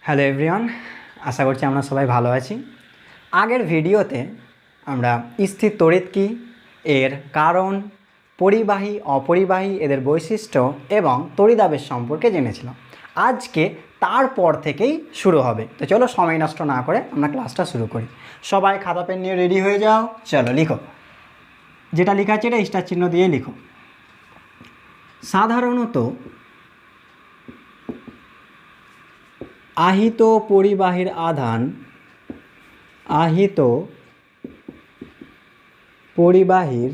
Hello everyone, আশা করছি আমরা সবাই ভালো আছি। আগের ভিডিওতে আমরা স্থির তড়িৎ কী, এর কারণ, পরিবাহী অপরিবাহী এদের বৈশিষ্ট্য এবং তড়িদাবেশ সম্পর্কে জেনেছিলাম। আজকে তারপর থেকেই শুরু হবে। তো চলো সময় নষ্ট না করে আমরা ক্লাসটা শুরু করি। সবাই খাতা পেন নিয়ে রেডি হয়ে যাও। চলো লিখো, যেটা লেখা আছে এটা স্টার চিহ্ন দিয়ে লিখো। সাধারণত আহিত পরিবাহীর আধান পরিবাহীর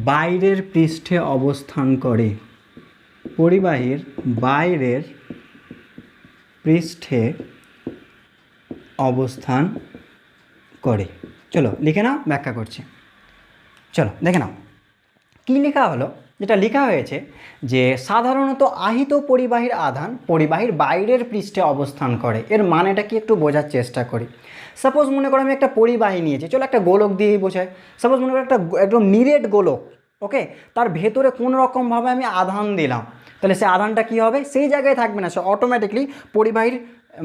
বাইরের পৃষ্ঠে অবস্থান করে। পরিবাহীর বাইরের পৃষ্ঠে অবস্থান করে। চলো লিখে নাও, ব্যাখ্যা করছি। চলো দেখে নাও কী লেখা হলো। যেটা লেখা হয়েছে যে সাধারণত আহিত পরিবাহীর আধান পরিবাহীর বাইরের পৃষ্ঠে অবস্থান করে। এর মানেটা কি একটু বোঝার চেষ্টা করি। সাপোজ মনে করো আমি একটা পরিবাহী নিয়েছি, চলো একটা গোলক দিয়েই বোঝাই। সাপোজ মনে করো একটা একদম নিরেট গোলক, ওকে, তার ভেতরে কোনো রকমভাবে আমি আধান দিলাম, তাহলে সে আধানটা কী হবে, সেই জায়গায় থাকবে না, সে অটোমেটিকলি পরিবাহীর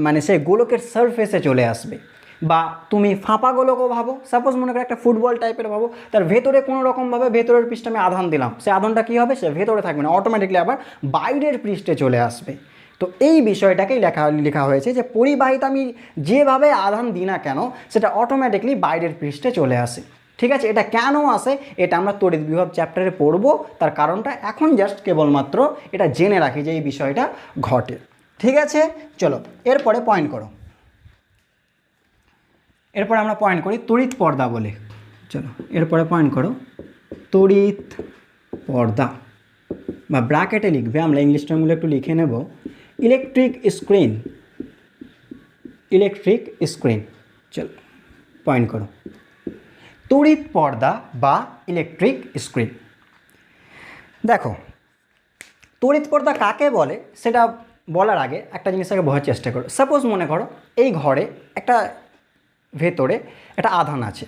মানে সেই গোলকের সারফেসে চলে আসবে। বা তুমি ফাঁপা গোলকও ভাবো, সাপোজ মনে করো একটা ফুটবল টাইপের ভাবো, তার ভেতরে কোনো রকমভাবে ভেতরের পৃষ্ঠে আমি আধান দিলাম, সে আধানটা কী হবে, সে ভেতরে থাকবে না, অটোমেটিকলি আবার বাইরের পৃষ্ঠে চলে আসবে। তো এই বিষয়টাকেই লেখা হয়েছে যে পরিবাহিত আমি যেভাবে আধান দিই না কেন সেটা অটোমেটিকলি বাইরের পৃষ্ঠে চলে আসে। ঠিক আছে, এটা কেন আসে এটা আমরা তড়িৎ বিভব চ্যাপ্টারে পড়বো, তার কারণটা এখন জাস্ট কেবলমাত্র এটা জেনে রাখি যে এই বিষয়টা ঘটে। ঠিক আছে, চলো এরপরে পয়েন্ট করো। এরপরে আমরা পয়েন্ট করি তড়িৎ পর্দা বলে। চলো এরপরে পয়েন্ট করো তড়িৎ পর্দা, বা ব্র্যাকেটে লিখবে, আমরা ইংলিশ টার্মগুলো একটু লিখে নেব। Electric screen. চলো পয়েন্ট করো তড়িৎ পর্দা বা ইলেকট্রিক স্ক্রিন। দেখো তড়িৎ পর্দা কাকে বলে সেটা বলার আগে একটা জিনিসটাকে বোঝার চেষ্টা করো। সাপোজ মনে করো এই ঘরে একটা ভেতরে একটা আধান আছে,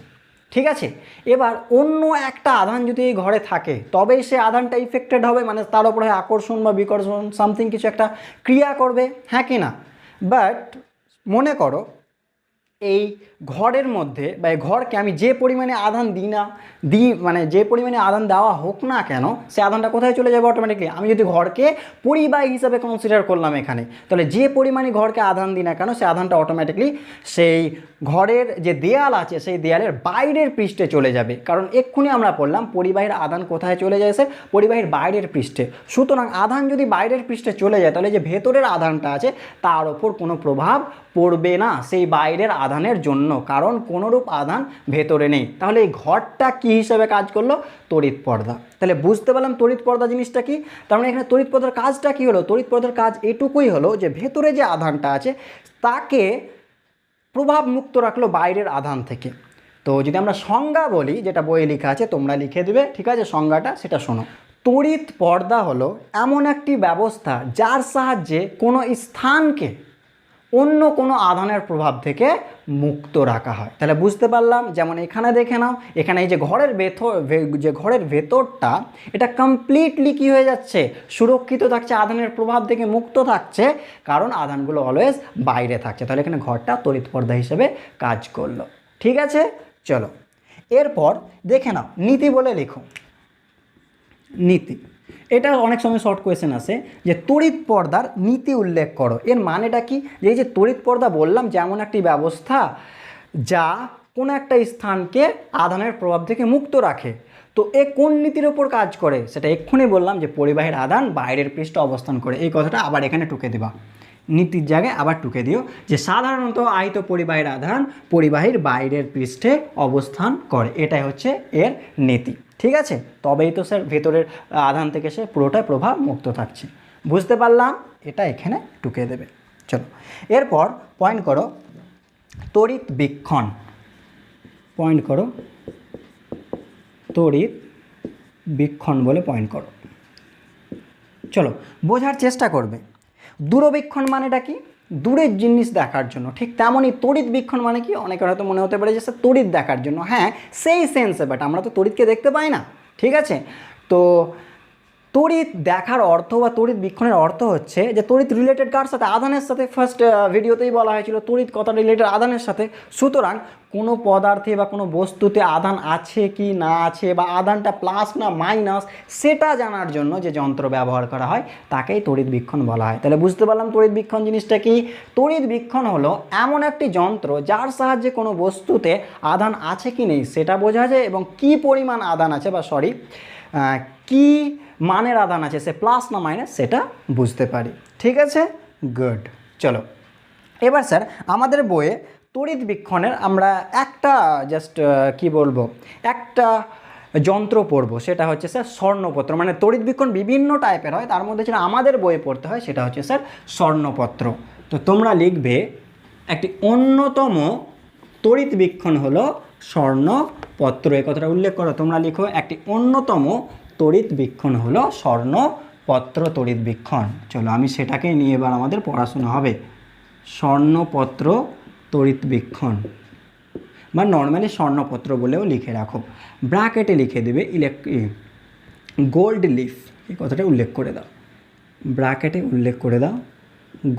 ঠিক আছে। এবার অন্য একটা আধান যদি এই ঘরে থাকে তবেই সে আধানটা ইফেক্টেড হবে, মানে তার উপরে আকর্ষণ বা বিকর্ষণ সামথিং কিছু একটা ক্রিয়া করবে, হ্যাঁ কি না। বাট মনে করো এই ঘরের মধ্যে বা এই ঘরকে আমি যে পরিমাণে আধান মানে যে পরিমাণে আধান দেওয়া হোক না কেন সে আধানটা কোথায় চলে যাবে অটোমেটিকলি। আমি যদি ঘরকে পরিবাহী হিসাবে কনসিডার করলাম এখানে, তাহলে যে পরিমাণে ঘরকে আধান দিই না কেন সে আধানটা অটোমেটিকলি সেই ঘরের যে দেয়াল আছে সেই দেয়ালের বাইরের পৃষ্ঠে চলে যাবে। কারণ এক্ষুনি আমরা পড়লাম পরিবাহীর আধান কোথায় চলে যায়, সে পরিবাহীর বাইরের পৃষ্ঠে। সুতরাং আধান যদি বাইরের পৃষ্ঠে চলে যায় তাহলে যে ভেতরের আধানটা আছে তার ওপর কোনো প্রভাব পড়বে না সেই বাইরের আধানের জন্য, কারণ কোনোরূপ আধান ভেতরে নেই। তাহলে এই ঘরটা কী হিসেবে কাজ করলো, তড়িৎ পর্দা। তাহলে বুঝতে পারলাম তড়িৎ পর্দা জিনিসটা কি। তার মানে এখানে তড়িৎ পর্দার কাজটা কি হলো, তড়িৎ পর্দার কাজ এটুকুই হলো যে ভেতরে যে আধানটা আছে তাকে প্রভাব মুক্ত রাখলো বাইরের আধান থেকে। তো যদি আমরা সংজ্ঞা বলি, যেটা বইয়ে লেখা আছে তোমরা লিখে দেবে, ঠিক আছে, সংজ্ঞাটা সেটা শোনো। তড়িৎ পর্দা হলো এমন একটি ব্যবস্থা যার সাহায্যে কোনো স্থানকে অন্য কোনো আধানের প্রভাব থেকে মুক্ত রাখা হয়। তাহলে বুঝতে পারলাম, যেমন এখানে দেখে নাও, এখানে এই যে ঘরের ভেতরটা এটা কমপ্লিটলি কী হয়ে যাচ্ছে, সুরক্ষিত থাকছে, আধানের প্রভাব থেকে মুক্ত থাকছে, কারণ আধানগুলো অলওয়েজ বাইরে থাকছে। তাহলে এখানে ঘরটা তড়িৎ পর্দা হিসেবে কাজ করলো। ঠিক আছে, চলো এরপর দেখে নাও নীতি বলে লিখো। নীতি, এটা অনেক সময় শর্ট কোয়েশ্চেন আসে যে তড়িৎ পর্দার নীতি উল্লেখ করো। এর মানেটা কি, যে এই যে তড়িৎ পর্দা বললাম যে এমন একটি ব্যবস্থা যা কোনো একটা স্থানকে আধানের প্রভাব থেকে মুক্ত রাখে। তো এ কোন নীতির ওপর কাজ করে সেটা এক্ষুনি বললাম যে পরিবাহীর আধান বাইরের পৃষ্ঠে অবস্থান করে। এই কথাটা আবার এখানে টুকে দেবা, নীতির জায়গায় আবার টুকে দিও যে সাধারণত আহিত পরিবাহীর আধান পরিবাহীর বাইরের পৃষ্ঠে অবস্থান করে। এটাই হচ্ছে এর নীতি, ঠিক আছে। তবেই তো স্যার ভেতরের আধান থেকে সে পুরোটাই প্রভাব মুক্ত থাকছে। বুঝতে পারলাম, এটা এখানে টুকে দেবে। চলো এরপর পয়েন্ট করো তড়িৎ বীক্ষণ। পয়েন্ট করো তড়িৎ বীক্ষণ বলে পয়েন্ট করো। চলো বোঝার চেষ্টা করবে। দূরবীক্ষণ মানেটা কি, দূরের জিনিস দেখার জন্য। ঠিক তেমনই তড়িৎ বীক্ষণ মানে কি, অনেকের হয়তো মনে হতে পারে যে স্যার তড়িৎ দেখার জন্য, হ্যাঁ সেই সেন্সে, বাট আমরা তো তড়িৎকে দেখতে পাই না, ঠিক আছে। তো তড়িৎ দেখার অর্থ বা তড়িৎ বীক্ষণের অর্থ হচ্ছে যে তড়িৎ রিলেটেড কার সাথে, আধানের সাথে। ফার্স্ট ভিডিওতেই বলা হয়েছিল তড়িৎ কত রিলেটেড আধানের সাথে। সুতরাং কোনো পদার্থে বা কোনো বস্তুতে আধান আছে কি না আছে, বা আধানটা প্লাস না মাইনাস, সেটা জানার জন্য যে যন্ত্র ব্যবহার করা হয় তাকেই তড়িৎ বীক্ষণ বলা হয়। তাহলে বুঝতে পারলাম তড়িৎ বীক্ষণ জিনিসটা কি। তড়িৎ বীক্ষণ হলো এমন একটি যন্ত্র যার সাহায্যে কোনো বস্তুতে আধান আছে কি নেই সেটা বোঝা যায়, এবং কি পরিমাণ আধান আছে, বা সরি কি মানের আধান আছে, সে প্লাস না মাইনাস সেটা বুঝতে পারি, ঠিক আছে। গুড। চলো এবার স্যার আমাদের বইয়ে তড়িৎ বীক্ষণের আমরা একটা জাস্ট কি বলবো, একটা যন্ত্র পড়বো, সেটা হচ্ছে স্যার স্বর্ণপত্র। মানে তড়িৎ বীক্ষণ বিভিন্ন টাইপের হয়, তার মধ্যে যেটা আমাদের বইয়ে পড়তে হয় সেটা হচ্ছে স্যার স্বর্ণপত্র। তো তোমরা লিখবে একটি অন্যতম তড়িৎ বীক্ষণ হলো স্বর্ণপত্র, এই কথাটা উল্লেখ করো। তোমরা লিখো একটি অন্যতম তড়িৎ বীক্ষণ হলো স্বর্ণপত্র তড়িৎ বীক্ষণ। চলো আমি সেটাকেই নিয়ে এবার আমাদের পড়াশোনা হবে। স্বর্ণপত্র তড়িৎ বীক্ষণ বা নর্মালি স্বর্ণপত্র বলেও লিখে রাখো, ব্র্যাকেটে লিখে দেবে গোল্ড লিফ, এই কথাটা উল্লেখ করে দাও, ব্র্যাকেটে উল্লেখ করে দাও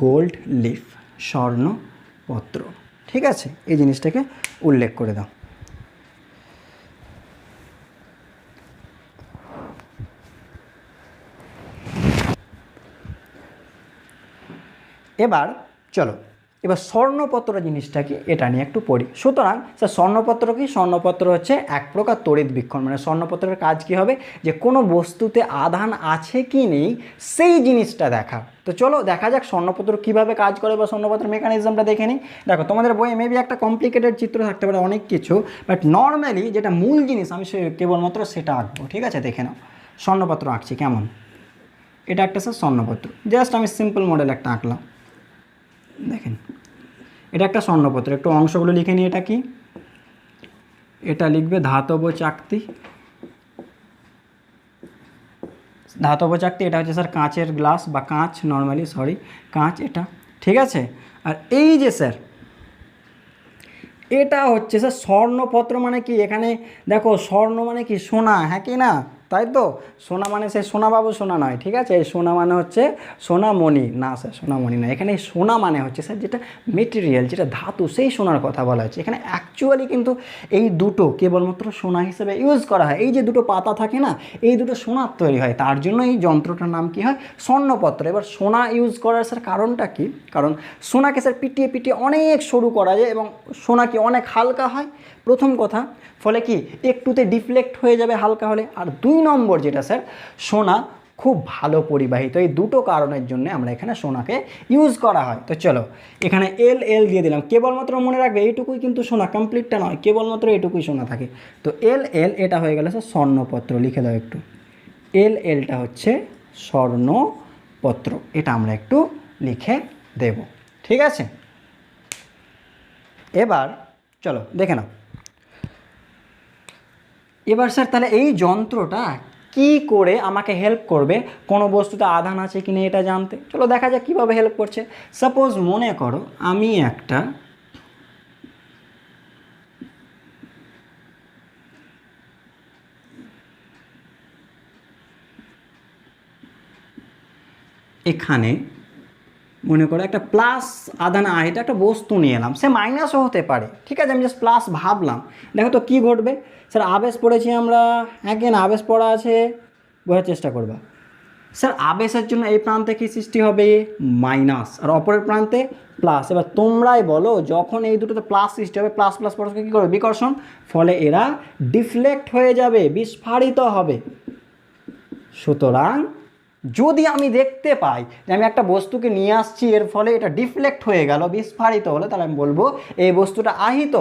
গোল্ড লিফ, স্বর্ণপত্র, ঠিক আছে, এই জিনিসটাকে উল্লেখ করে দাও। এবার চলো এবার স্বর্ণপত্র জিনিসটা কি এটা নিয়ে একটু পড়ি। সুতরাং স্যার স্বর্ণপত্র কি, স্বর্ণপত্র হচ্ছে এক প্রকার তড়িৎ বীক্ষণ। মানে স্বর্ণপত্রের কাজ কি হবে, যে কোনো বস্তুতে আধান আছে কি নেই সেই জিনিসটা দেখা। তো চলো দেখা যাক স্বর্ণপত্র কীভাবে কাজ করে বা স্বর্ণপত্রের মেকানিজমটা দেখে নিই। দেখো তোমাদের বইয়ে মেবি একটা কমপ্লিকেটেড চিত্র থাকতে পারে, অনেক কিছু, বাট নর্মালি যেটা মূল জিনিস আমি কেবলমাত্র সেটা আঁকবো, ঠিক আছে। দেখে নাও স্বর্ণপত্র আঁকছি কেমন, এটা একটা স্যার স্বর্ণপত্র, জাস্ট আমি সিম্পল মডেল একটা আঁকলাম। দেখেন এটা একটা স্বর্ণপত্র, একটু অংশগুলো লিখে নিই। এটা কি, এটা লিখবে ধাতব চাকতি, ধাতব চাকতি। এটা হচ্ছে স্যার কাঁচের গ্লাস বা কাঁচ, নর্মালি সরি কাঁচ এটা, ঠিক আছে। আর এই যে স্যার এটা হচ্ছে স্যার স্বর্ণপত্র। মানে কি, এখানে দেখো স্বর্ণ মানে কি সোনা, হ্যাঁ কি না, তাই তো। সোনা মানে সে সোনাবাবু সোনা নয়, ঠিক আছে। এই সোনা মানে হচ্ছে সোনামণি না স্যার, সোনামণি না। এখানে সোনা মানে হচ্ছে স্যার যেটা মেটেরিয়াল, যেটা ধাতু, সেই সোনার কথা বলা হচ্ছে এখানে। অ্যাকচুয়ালি কিন্তু এই দুটো কেবলমাত্র সোনা হিসেবে ইউজ করা হয়। এই যে দুটো পাতা থাকে না, এই দুটো সোনার তৈরি হয়, তার জন্য এই যন্ত্রটার নাম কি হয়, স্বর্ণপত্র। এবার সোনা ইউজ করার স্যার কারণটা কি, কারণ সোনাকে স্যার পিটিয়ে পিটিয়ে অনেক সরু করা যায়, এবং সোনা কি অনেক হালকা হয় প্রথম কথা, ফলে কি একটুতে ডিফ্লেক্ট হয়ে যাবে হালকা হলে। আর 2 নম্বর যেটা স্যার, সোনা খুব ভালো পরিবাহিত। এই দুটো কারণের জন্য আমরা এখানে সোনাকে ইউজ করা হয়। তো চলো এখানে এল এল দিয়ে দিলাম, কেবলমাত্র মনে রাখবে এইটুকুই কিন্তু সোনা, কমপ্লিটটা নয়, কেবলমাত্র এইটুকুই সোনা থাকে। তো এল এল এটা হয়ে গেল স্যার স্বর্ণপত্র, লিখে দাও একটু। এল এলটা হচ্ছে স্বর্ণপত্র, এটা আমরা একটু লিখে দেব, ঠিক আছে। এবার চলো দেখে নাও। এবার স্যার তাহলে এই যন্ত্রটা কি করে আমাকে হেল্প করবে কোনো বস্তুতে আধান আছে কি না এটা জানতে। চলো দেখা যাক কীভাবে হেল্প করছে। সাপোজ মনে করো আমি একটা এখানে মনে করো একটা প্লাস আধান এটা একটা বস্তু নিয়ে এলাম, সে মাইনাসও হতে পারে, ঠিক আছে। আমি জাস্ট প্লাস ভাবলাম, দেখো তো কী ঘটবে। স্যার আবেশ পড়েছি আমরা, না আবেশ পড়া আছে, বোঝার চেষ্টা করবা। স্যার আবেশের জন্য এই প্রান্তে কী সৃষ্টি হবে, মাইনাস, আর অপরের প্রান্তে প্লাস। এবার তোমরাই বলো যখন এই দুটোতে প্লাস সৃষ্টি হবে, প্লাস প্লাস পরস্পর কী করবে, বিকর্ষণ, ফলে এরা ডিফ্লেক্ট হয়ে যাবে, বিস্ফারিত হবে। সুতরাং যদি আমি দেখতে পাই যে আমি একটা বস্তুকে নিয়ে আসছি, এর ফলে এটা ডিফ্লেক্ট হয়ে গেল, বিস্ফারিত হলো, তাহলে আমি বলবো এই বস্তুটা আহিত।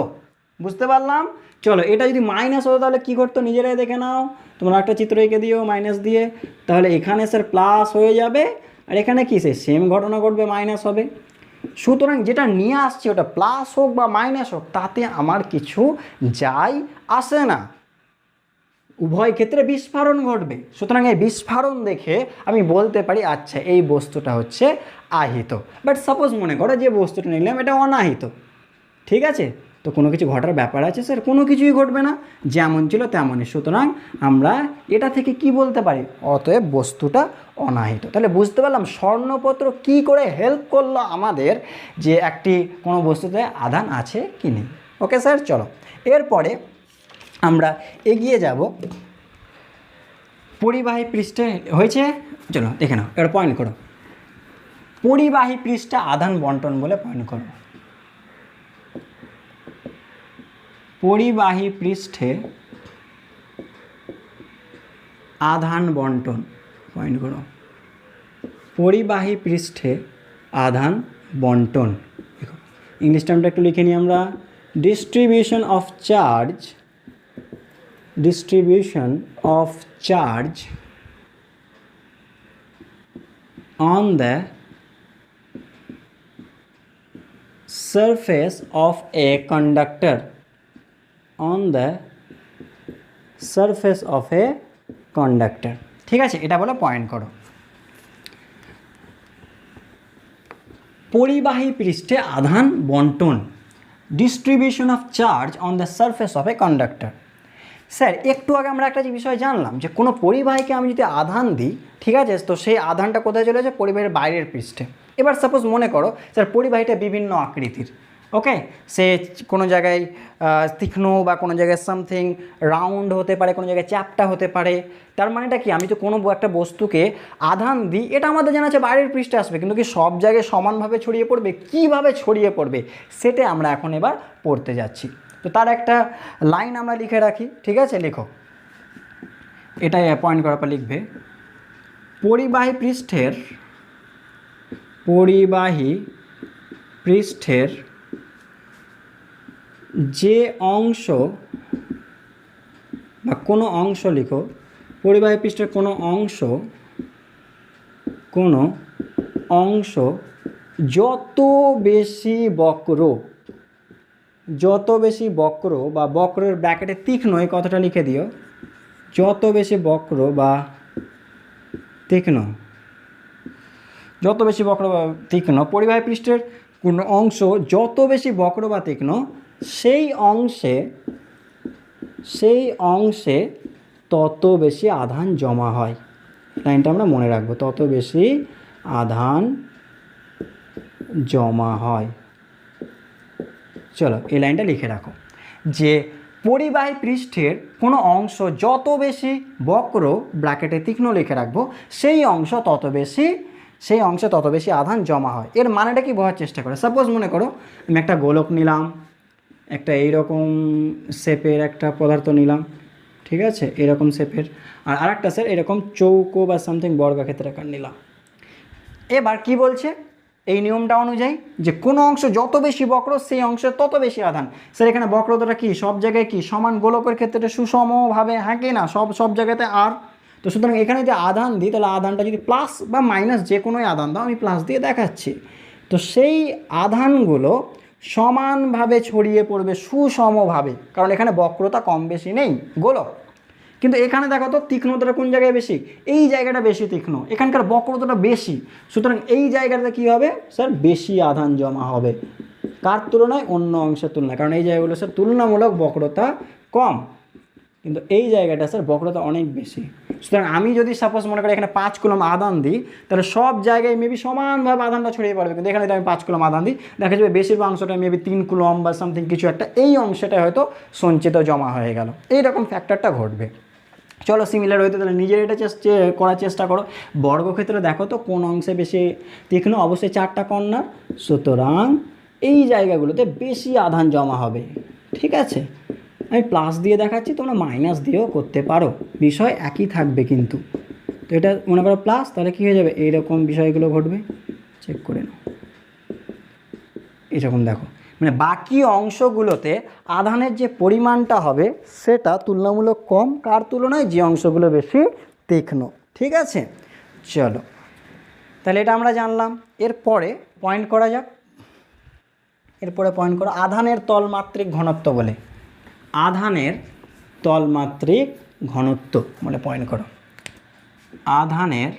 বুঝতে পারলাম। চলো এটা যদি মাইনাস হতো তাহলে কী করতো, নিজেরাই দেখে নাও। তোমরা একটা চিত্র এঁকে দিও মাইনাস দিয়ে, তাহলে এখানে স্যার প্লাস হয়ে যাবে, আর এখানে কি সে সেম ঘটনা ঘটবে, মাইনাস হবে। সুতরাং যেটা নিয়ে আসছে ওটা প্লাস হোক বা মাইনাস হোক, তাতে আমার কিছু যায় আসে না। উভয় ক্ষেত্রে বিস্ফোরণ ঘটবে। সুতরাং এই বিস্ফোরণ দেখে আমি বলতে পারি আচ্ছা এই বস্তুটা হচ্ছে আহিত। বাট সাপোজ মনে করো যে বস্তুটা নিলাম এটা অনাহিত, ঠিক আছে, তো কোনো কিছু ঘটার ব্যাপার আছে স্যার? কোনো কিছুই ঘটবে না, যেমন ছিল তেমনই। সুতরাং আমরা এটা থেকে কি বলতে পারি? অতএব বস্তুটা অনাহিত। তাহলে বুঝতে পারলাম স্বর্ণপত্র কি করে হেল্প করলো আমাদের যে একটি কোনো বস্তুতে আধান আছে কি নেই। ওকে স্যার, চলো এরপরে আমরা এগিয়ে যাব পরিবাহী পৃষ্ঠে। হয়েছে? চলো দেখে নাও, এবার পয়েন্ট করো। পরিবাহী পৃষ্ঠে আধান বন্টন বলে পয়েন্ট করো। পরিবাহী পৃষ্ঠে আধান বন্টন পয়েন্ট করো। পরিবাহী পৃষ্ঠে আধান বন্টন, দেখো ইংলিশ টার্মটা একটু লিখে নিই আমরা। Distribution of charge, distribution of charge on the surface of a conductor, on the surface of a conductor, ঠিক আছে, এটা বলে পয়েন্ট করো। পরিবাহী পৃষ্ঠে আধান বন্টন, distribution of charge on the surface of a conductor. Sir একটু আগে আমরা একটা বিষয় জানলাম যে কোনো পরিবাহীকে আমি যদি আধান দিই, ঠিক আছে, তো সেই আধানটা কোথায় চলে যায়? পরিবাহীর বাইরের পৃষ্ঠে। এবার সাপোজ মনে করো স্যার পরিবাহীটা বিভিন্ন আকৃতির, ওকে, সে কোনো জায়গায় তীক্ষ্ণ বা কোনো জায়গায় সামথিং রাউন্ড হতে পারে, কোনো জায়গায় চ্যাপ্টা হতে পারে। তার মানেটা কি? আমি তো কোনো একটা বস্তুকে আধান দিই, এটা আমাদের জানা আছে বাইরের পৃষ্ঠে আসবে, কিন্তু কি সব জায়গায় সমানভাবে ছড়িয়ে পড়বে? কীভাবে ছড়িয়ে পড়বে সেটা আমরা এখন এবার পড়তে যাচ্ছি। তো তার একটা লাইন আমরা লিখে রাখি, ঠিক আছে, লেখো, এটাই পয়েন্ট করার পর লিখবে পরিবাহী পৃষ্ঠের যে অংশ বা কোনো অংশ, লিখো পরিবাহী পৃষ্ঠের কোনো অংশ যত বেশি বক্র বা বক্রের ব্র্যাকেটে তীক্ষ্ণ, এই কথাটা লিখে দিও, যত বেশি বক্র বা তীক্ষ্ণ, পরিবাহী পৃষ্ঠের কোনো অংশ যত বেশি বক্র বা তীক্ষ্ণ, সেই অংশে তত বেশি আধান জমা হয়। লাইনটা আমরা মনে রাখবো, তত বেশি আধান জমা হয়। চলো এই লাইনটা লিখে রাখো যে পরিবাহী পৃষ্ঠের কোনো অংশ যত বেশি বক্র ব্র্যাকেটে তীক্ষ্ণ লিখে রাখবো, সেই অংশে তত বেশি আধান জমা হয়। এর মানেটা কি বোঝার চেষ্টা করো। সাপোজ মনে করো আমি একটা গোলক নিলাম, একটা এইরকম শেপের একটা পদার্থ নিলাম, ঠিক আছে, এরকম শেপের, আর আরেকটা স্যার এরকম চৌকো বা সামথিং বর্গক্ষেত্র আকার নিলাম। এবার কি বলছে এই নিয়মটা অনুযায়ী যে কোনো অংশ যত বেশি বক্র সেই অংশে তত বেশি আধান। স্যার এখানে বক্রতাটা কি সব জায়গায় কি সমান? গোলকের ক্ষেত্রে সুষমভাবে, হ্যাঁ কি না, সব জায়গাতে আর। তো সুতরাং এখানে যে আধান দিই, তাহলে আধানটা যদি প্লাস বা মাইনাস যে কোনোই আধান দাও, আমি প্লাস দিয়ে দেখাচ্ছি, তো সেই আধানগুলো সমানভাবে ছড়িয়ে পড়বে, সুষমভাবে, কারণ এখানে বক্রতা কম বেশি নেই গোলক। কিন্তু এখানে দেখো তো তীক্ষ্ণতাটা কোন জায়গায় বেশি? এই জায়গাটা বেশি তীক্ষ্ণ, এখানকার বক্রতাটা বেশি, সুতরাং এই জায়গাটা কী হবে স্যার? বেশি আধান জমা হবে। কার তুলনায়? অন্য অংশের তুলনায়, কারণ এই জায়গাগুলো স্যার তুলনামূলক বক্রতা কম, কিন্তু এই জায়গাটা স্যার বক্রতা অনেক বেশি। সুতরাং আমি যদি সাপোজ মনে করি এখানে 5 কুলম আধান দিই, তাহলে সব জায়গায় মেবি সমানভাবে আধানটা ছড়িয়ে পড়বে, কিন্তু এখানে যদি আমি 5 কুলম আধান দিই, দেখা যাবে বেশিরভাগ অংশটা মেবি 3 কুলম বা সামথিং কিছু একটা, এই অংশটা হয়তো সঞ্চিত জমা হয়ে গেল, এইরকম ফ্যাক্টরটা ঘটবে। চলো সিমিলার হইতে তাহলে নিজের এটা করার চেষ্টা করো। বর্গক্ষেত্রে দেখো তো কোন অংশে বেশি তীক্ষ্ণ? অবশ্যই 4টা কর্নার, সুতরাং এই জায়গাগুলোতে বেশি আধান জমা হবে, ঠিক আছে। আমি প্লাস দিয়ে দেখাচ্ছি, তোমরা মাইনাস দিয়েও করতে পারো, বিষয় একই থাকবে কিন্তু। তো এটা মনে করো প্লাস, তাহলে কী হয়ে যাবে? এইরকম বিষয়গুলো ঘটবে, চেক করে নাও। এরকম দেখো, মানে বাকি অংশগুলোতে আধানের যে পরিমাণটা হবে সেটা তুলনামূলক কম, কার তুলনায়? যে অংশগুলো বেশি তীক্ষ্ণ, ঠিক আছে। চলো তাহলে এটা আমরা জানলাম। এরপরে পয়েন্ট করা যাক, আধানের তলমাত্রিক ঘনত্ব বলে। আধানের তলমাত্রিক ঘনত্ব বলে পয়েন্ট করো। আধানের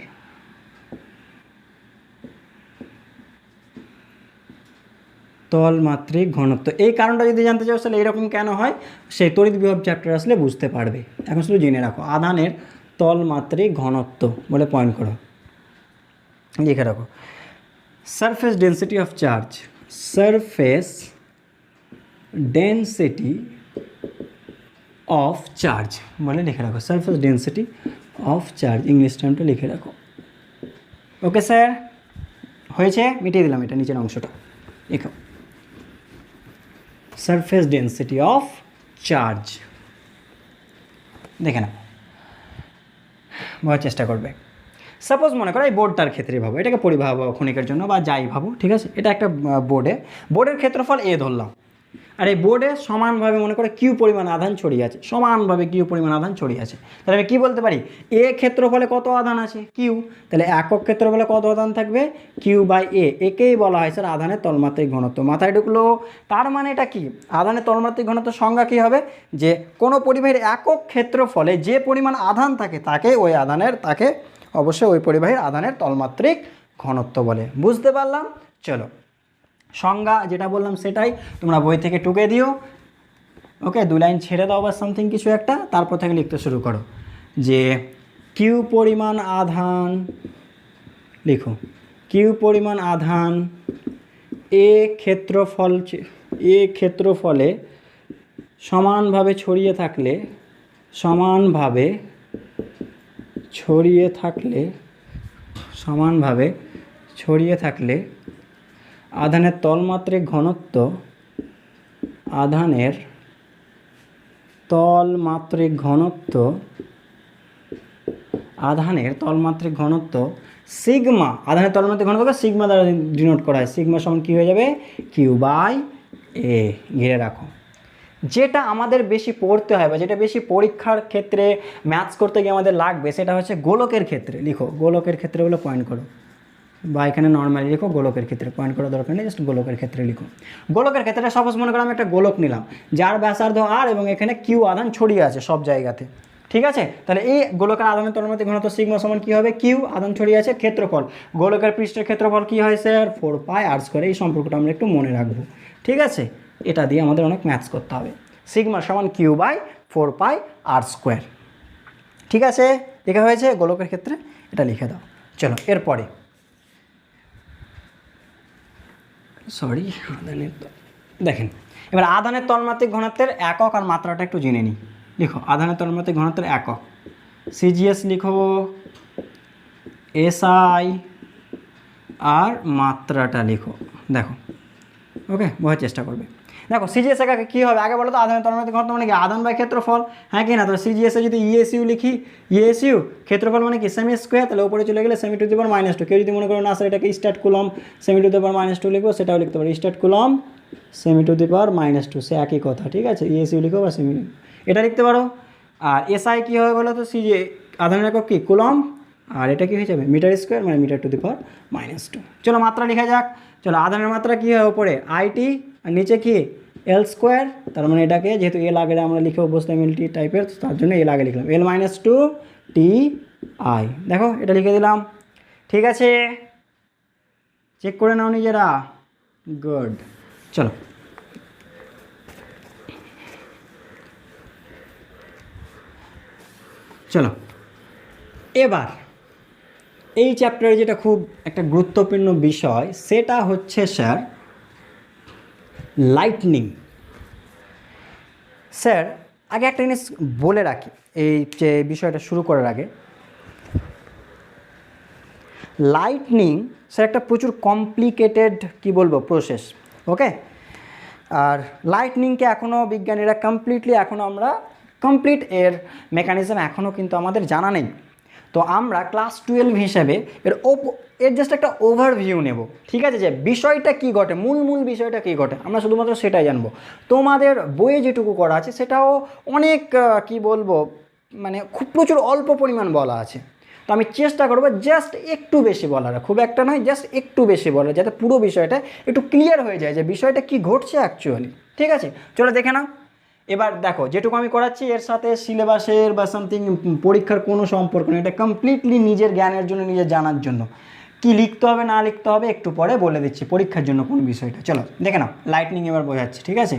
তলমাত্রিক ঘনত্ব, এই কারণটা যদি জানতে চাও তাহলে এরকম কেন হয় সেই তড়িৎ বিভব চ্যাপ্টার আসলে বুঝতে পারবে। এখন শুধু জেনে রাখো আধানের তলমাত্রিক ঘনত্ব বলে পয়েন্ট করো, লিখে রাখো। Surface density of charge, surface density of charge বলে লিখে রাখো, surface density of charge, English টার্মটা লিখে রাখো। ওকে স্যার, হয়েছে, মিটিয়ে দিলাম এটা নিচের অংশটা, লিখো সারফেস ডেন্সিটি অফ চার্জ। দেখে নাও, বোঝার চেষ্টা করবে। সাপোজ মনে করো এই বোর্ডটার ক্ষেত্রে ভাবো, এটাকে পরিবাহ ক্ষণিকের জন্য বা যাই ভাবো, ঠিক আছে, এটা একটা বোর্ডের ক্ষেত্রফল এ ধরলাম, আর এই বোর্ডে সমানভাবে মনে করো কিউ পরিমাণ আধান ছড়িয়ে আছে, সমানভাবে কিউ পরিমাণ আধান ছড়িয়ে আছে। তাহলে আমি কী বলতে পারি, এ ক্ষেত্রফলে কত আধান আছে, কিউ, তাহলে একক ক্ষেত্রফলে কত আধান থাকবে, কিউ বাই এ, একেই বলা হয় স্যার আধানের তলমাত্রিক ঘনত্ব। মাথায় ঢুকলো? তার মানে এটা কি, আধানের তলমাত্রিক ঘনত্ব সংজ্ঞা কী হবে, যে কোনো পরিবাহীর একক ক্ষেত্রফলে যে পরিমাণ আধান থাকে তাকে ওই আধানের, তাকে অবশ্যই ওই পরিবাহীর আধানের তলমাত্রিক ঘনত্ব বলে। বুঝতে পারলাম? চলো, সংজ্ঞা যেটা বললাম সেটাই তোমরা বই থেকে টুকে দিও। ওকে, 2 লাইন ছেড়ে দাও বা সামথিং কিছু একটা, তারপর থেকে লিখতে শুরু করো যে কিউ পরিমাণ আধান, লিখো কিউ পরিমাণ আধান এ ক্ষেত্রফলে সমানভাবে ছড়িয়ে থাকলে আধানের তলমাত্রিক ঘনত্ব, সিগমা, আধানের তলমাত্রিক ঘনত্বকে সিগমা দ্বারা ডিনোট করা হয়। সিগমা সমান কী হয়ে যাবে, কিউ বাই এ। ঘিরে রাখো। যেটা আমাদের বেশি পড়তে হয় বা যেটা বেশি পরীক্ষার ক্ষেত্রে ম্যাথস করতে গিয়ে আমাদের লাগবে, সেটা হচ্ছে গোলকের ক্ষেত্রে। লিখো গোলকের ক্ষেত্রে বলে পয়েন্ট করো, বা এখানে নর্মালি লিখো গোলকের ক্ষেত্রে, পয়েন্ট করার দরকার নেই, জাস্ট গোলকের ক্ষেত্রে লিখো। গোলকের ক্ষেত্রে সাপোজ মনে করো আমি একটা গোলক নিলাম যার ব্যাসার্ধ আর এবং এখানে কিউ আধান ছড়িয়ে আছে সব জায়গাতে, ঠিক আছে। তাহলে এই গোলকের আধানের তলমাত্রিক ঘনত্ব সিগমা সমান কী হবে, কিউ, আধান ছড়িয়ে আছে, ক্ষেত্রফল, গোলকের পৃষ্ঠের ক্ষেত্রফল কী হয় স্যার, 4πr²। এই সম্পর্কটা আমরা একটু মনে রাখবো, ঠিক আছে। এটা দিয়ে আমাদের অনেক ম্যাথস করতে হবে। সিগমা সমান কিউ বাই 4πr², ঠিক আছে। লেখা হয়েছে গোলকের ক্ষেত্রে, এটা লিখে দাও। চলো এরপরে দেখেন, এবার আধানের তলমাত্রিক ঘনত্বের একক আর মাত্রাটা একটু জেনে নিই। লিখো আধানের তলমাত্রিক ঘনত্বের একক, সিজিএস লিখো, এসআই, আর মাত্রাটা লিখো। দেখো, ওকে, বোঝার চেষ্টা করবে। দেখো সিজিএস একাকে কী হবে, আগে বলো তো আধানের তলমাত্রিক ঘনত্ব মানে কি, আধান বাই ক্ষেত্রফল, হ্যাঁ কি না। তো সিজিএসে যদি ইএসইউ লিখি, ইএসইউ ক্ষেত্রফল মানে কি সেমি স্কোয়ার, তাহলে উপরে চলে গেলে সেমি টু দি পাওয়ার -2। কেউ যদি মনে করো না স্যার এটাকে statcoulomb cm to the power -2 লিখবো, সেটাও লিখতে পারো, statcoulomb cm to the power -2, সে একই কথা, ঠিক আছে। ইএসইউ লিখো বা সেমি, এটা লিখতে পারো। আর এসআই কী হবে বলো তো, সিজি আধানের একক কি, কুলম, আর এটা কি হয়ে যাবে মিটার স্কোয়ার, মানে মিটার টু দি পাওয়ার -2। চলো মাত্রা লেখা যাক। চলো আধানের মাত্রা কী হয়, উপরে আইটি আর নিচে কি L², তার মানে এটাকে যেহেতু এল আগে আমরা লিখে অভ্যস্ত এমএলটি টাইপের, তার জন্য এল আগে লিখলাম, L-2 TI। দেখো এটা লিখে দিলাম, ঠিক আছে, চেক করে নাও নিজেরা, গুড। চলো এবার এই চ্যাপ্টারে যেটা খুব একটা গুরুত্বপূর্ণ বিষয়, সেটা হচ্ছে স্যার লাইটনিং। স্যার আগে একটা জিনিস বলে রাখি, এই যে বিষয়টা শুরু করার আগে, লাইটনিং স্যার একটা প্রচুর কমপ্লিকেটেড কি বলবো প্রসেস, ওকে। আর লাইটনিংকে এখনও বিজ্ঞানীরা কমপ্লিট এর মেকানিজম এখনও কিন্তু আমাদের জানা নেই। তো আমরা ক্লাস 12 হিসেবে এর জাস্ট একটা ওভারভিউ নেব, ঠিক আছে, যে বিষয়টা কি ঘটে, মূল বিষয়টা কি ঘটে, আমরা শুধুমাত্র সেটাই জানবো। তোমাদের বইয়ে যেটুকু করা আছে সেটাও অনেক কি বলবো, মানে খুব প্রচুর অল্প পরিমাণ বলা আছে। তো আমি চেষ্টা করবো জাস্ট একটু বেশি বলার, খুব একটা নয়, জাস্ট একটু বেশি বলার, যাতে পুরো বিষয়টা একটু ক্লিয়ার হয়ে যায় যে বিষয়টা কি ঘটছে অ্যাকচুয়ালি, ঠিক আছে। চলো দেখে নাও। এবার দেখো যেটুকু আমি করাচ্ছি এর সাথে সিলেবাসের বা সামথিং পরীক্ষার কোনো সম্পর্ক নেই, এটা কমপ্লিটলি নিজের জ্ঞানের জন্য, নিজের জানার জন্য। কি লিখতে হবে না লিখতে হবে একটু পরে বলে দিচ্ছি পরীক্ষার জন্য কোন বিষয়টা। চলো দেখে নাও, লাইটনিং এবার বোঝাচ্ছি, ঠিক আছে?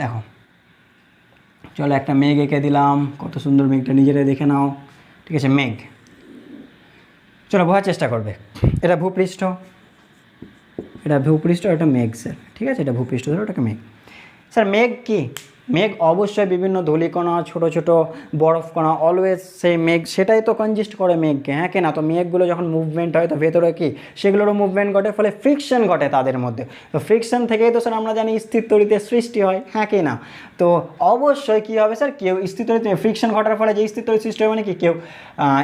দেখো চলো একটা মেঘ এঁকে দিলাম, কত সুন্দর মেঘটা নিজেরাই দেখে নাও, ঠিক আছে? মেঘ, চলো বোঝার চেষ্টা করবে। এটা ভূপৃষ্ঠ, এটা ভূপৃষ্ঠ, এটা মেঘ স্যার, ঠিক আছে? এটা ভূপৃষ্ঠ ধরো, ওটাকে মেঘ। স্যার মেঘ কি? মেঘ অবশ্যই বিভিন্ন ধূলিকণা, ছোটো ছোটো বরফকণা, অলওয়েজ সেই মেঘ সেটাই তো কনজিস্ট করে মেঘকে, হ্যাঁ কি না? তো মেঘগুলো যখন মুভমেন্ট হয় তো ভেতরে কি সেগুলোরও মুভমেন্ট ঘটে, ফলে ফ্রিকশন ঘটে তাদের মধ্যে। তো ফ্রিকশন থেকেই তো স্যার আমরা জানি স্থির তড়িতের সৃষ্টি হয়, হ্যাঁ কি না? তো অবশ্যই কী হবে স্যার, কেউ স্থির তড়িৎ ফ্রিকশন ঘটার ফলে যে স্থির তড়িৎ সৃষ্টি হবে মানে কি, কেউ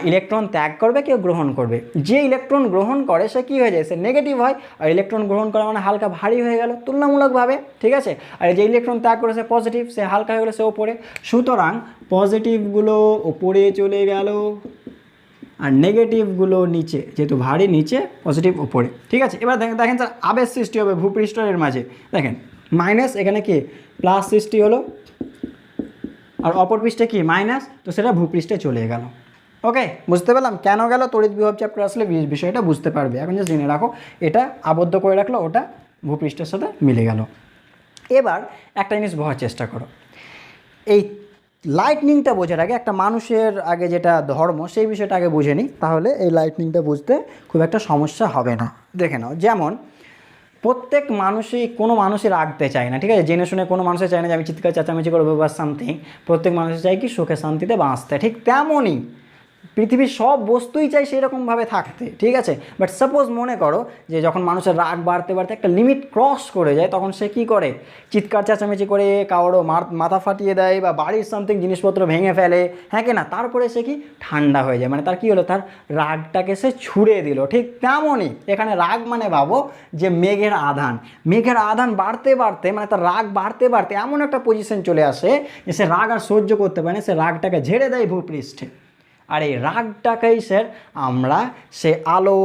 ইলেকট্রন ত্যাগ করবে, কেউ গ্রহণ করবে। যে ইলেকট্রন গ্রহণ করে সে কী হয়ে যায়, সে নেগেটিভ হয়। আর ইলেকট্রন গ্রহণ করা মানে হালকা ভারী হয়ে গেল তুলনামূলকভাবে, ঠিক আছে? আর যে ইলেকট্রন ত্যাগ করে সে পজিটিভ, সে হালকা হয়ে গেলো, সে ওপরে। সুতরাং পজিটিভগুলো ওপরে চলে গেল আর নেগেটিভগুলো নিচে, যেহেতু ভারী নিচে, পজিটিভ ওপরে, ঠিক আছে? এবার দেখেন স্যার আবেশ সৃষ্টি হবে ভূপৃষ্ঠের মাঝে, দেখেন মাইনাস, এখানে কি প্লাস সৃষ্টি হলো, আর অপর পৃষ্ঠে কি মাইনাস, তো সেটা ভূপৃষ্ঠে চলে গেল। ওকে, বুঝতে পারলাম কেন গেল? তড়িৎ বিভব চ্যাপ্টার আসলে বিষয়টা বুঝতে পারবে। এখন জাস্ট জেনে রাখো, এটা আবদ্ধ করে রাখলো, ওটা ভূপৃষ্ঠের সাথে মিলে গেল। এবার একটা জিনিস বোঝার চেষ্টা করো, এই লাইটনিংটা বোঝার আগে একটা মানুষের আগে যেটা ধর্ম সেই বিষয়টা আগে বুঝে নিই, তাহলে এই লাইটনিংটা বুঝতে খুব একটা সমস্যা হবে না। দেখে নাও, যেমন প্রত্যেক মানুষই, কোনো মানুষই রাখতে চায় না, ঠিক আছে? জেনে শুনে কোনো মানুষই চায় না যে আমি চিৎকার চেঁচামেচি করবো বা সামথিং। প্রত্যেক মানুষই চায় কি সুখে শান্তিতে বাঁচতে, ঠিক তেমনই পৃথিবীর সব বস্তুই চাই সেরকমভাবে থাকতে, ঠিক আছে? বাট সাপোজ মনে করো যে যখন মানুষের রাগ বাড়তে বাড়তে একটা লিমিট ক্রস করে যায়, তখন সে কী করে, চিৎকার চেঁচামেচি করে কারোরও মাথা ফাটিয়ে দেয় বা বাড়ির সামথিং জিনিসপত্র ভেঙে ফেলে, হ্যাঁ কি না? তারপরে সে কি ঠান্ডা হয়ে যায়, মানে তার কী হলো, তার রাগটাকে সে ছুড়ে দিল। ঠিক তেমনই এখানে রাগ মানে ভাবো যে মেঘের আধান, মেঘের আধান বাড়তে বাড়তে মানে তার রাগ বাড়তে বাড়তে এমন একটা পজিশন চলে আসে যে সে রাগ আর সহ্য করতে পারে না, সে রাগটাকে ঝেড়ে দেয় ভূপৃষ্ঠে। আর এই রাগটাকেই স্যার আমরা সে আলো,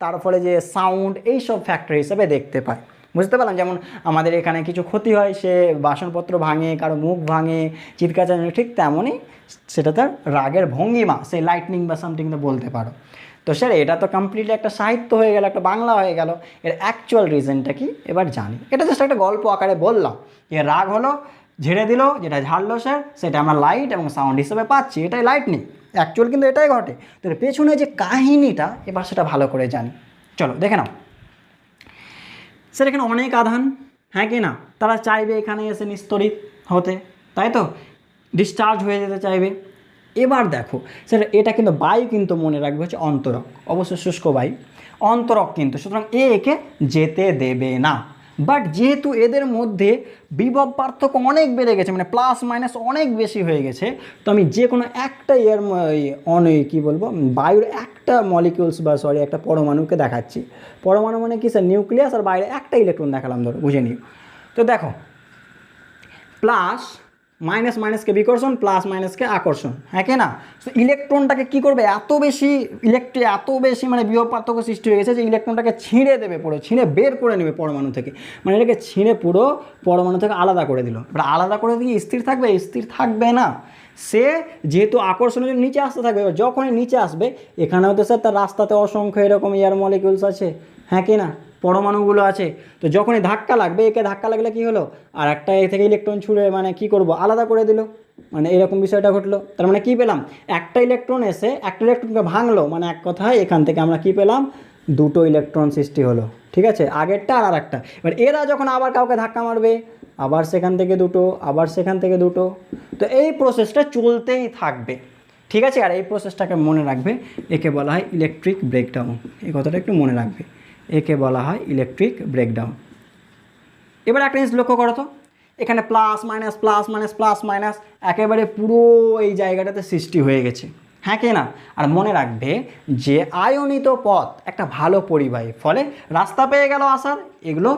তার ফলে যে সাউন্ড, এইসব ফ্যাক্টর হিসাবে দেখতে পাই। বুঝতে পারলাম? যেমন আমাদের এখানে কিছু ক্ষতি হয়, সে বাসনপত্র ভাঙে, কারো মুখ ভাঙে, চিৎকার চেঁচামেচি, ঠিক তেমনই সেটা তার রাগের ভঙ্গিমা, সেই লাইটনিং বা সামথিং তো বলতে পারো। তো স্যার এটা তো কমপ্লিটলি একটা সাহিত্য হয়ে গেল, একটা বাংলা হয়ে গেল। এর অ্যাকচুয়াল রিজনটা কি এবার জানি। এটা জাস্ট একটা গল্প আকারে বললাম যে রাগ হলো, ঝেড়ে দিল, যেটা ঝাড়লো স্যার সেটা আমরা লাইট এবং সাউন্ড হিসেবে পাচ্ছি, এটাই লাইটনিং। অ্যাকচুয়াল কিন্তু এটাই ঘটে। তো পেছনে যে কাহিনীটা এবার সেটা ভালো করে জানি। চলো দেখে নাও, স্যার এখানে অনেক আধান, হ্যাঁ কি না? তারা চাইবে এখানে এসে নিস্তড়িত হতে, তাই তো? ডিসচার্জ হয়ে যেতে চাইবে। এবার দেখো স্যার এটা কিন্তু বায়ু, কিন্তু মনে রাখবে হচ্ছে অন্তরক, অবশ্যই শুষ্ক বায়ু, অন্তরক কিন্তু। সুতরাং একে যেতে দেবে না। বাট যেহেতু এদের মধ্যে বিভব পার্থক্য অনেক বেড়ে গেছে, মানে প্লাস মাইনাস অনেক বেশি হয়ে গেছে, তো আমি যে কোনো একটা কী বলবো, বায়ুর একটা মলিকিউলস বা একটা পরমাণুকে দেখাচ্ছি। পরমাণু মানে কি স্যার? নিউক্লিয়াস, আর বাইরে একটা ইলেকট্রন দেখালাম, ধরো বুঝে নিও। তো দেখো প্লাস মাইনাস, মাইনাসকে বিকর্ষণ, প্লাস মাইনাসকে আকর্ষণ, হ্যাঁ কি না? তো ইলেকট্রনটাকে কী করবে, এত বেশি মানে বিভব পার্থক্য সৃষ্টি হয়ে গেছে যে ইলেকট্রনটাকে ছিঁড়ে দেবে, পুরো ছিঁড়ে বের করে নেবে পরমাণু থেকে, মানে এটাকে ছিঁড়ে পুরো পরমাণু থেকে আলাদা করে দিল। এবার আলাদা করে দিয়ে স্থির থাকবে? স্থির থাকবে না। সে যেহেতু আকর্ষণের জন্য নিচে আসতে থাকবে, যখনই নিচে আসবে এখানেও তো স্যার তার রাস্তাতে অসংখ্য এরকম এয়ার মলিকিউলস আছে, হ্যাঁ কি না? পরমাণুগুলো আছে। তো যখনই ধাক্কা লাগবে, একে ধাক্কা লাগলে কি হলো, আর একটা এ থেকে ইলেকট্রন ছুঁড়ে মানে কি করব, আলাদা করে দিল, মানে এরকম বিষয়টা ঘটলো। তার মানে কি পেলাম, একটা ইলেকট্রন এসে একটা ইলেকট্রনকে ভাঙলো, মানে এক কথায় এখান থেকে আমরা কি পেলাম, দুটো ইলেকট্রন সৃষ্টি হলো, ঠিক আছে? আগেরটা আর একটা। এবার এরা যখন আবার কাউকে ধাক্কা মারবে, আবার সেখান থেকে দুটো, আবার সেখান থেকে দুটো, তো এই প্রসেসটা চলতেই থাকবে, ঠিক আছে? আর এই প্রসেসটাকে মনে রাখবে, একে বলা হয় ইলেকট্রিক ব্রেকডাউন। এই কথাটা একটু মনে রাখবে, একে বলা হয় ইলেকট্রিক ব্রেকডাউন। এবার একটা জিনিস লক্ষ্য করো তো, এখানে plus minus plus minus plus minus একেবারে পুরো এই জায়গাটাতে সৃষ্টি হয়ে গেছে, হ্যাঁ কি না? আর মনে রাখবে যে আয়নিত পথ একটা ভালো পরিবাহী, ফলে রাস্তা পেয়ে গেল আসার, এগুলো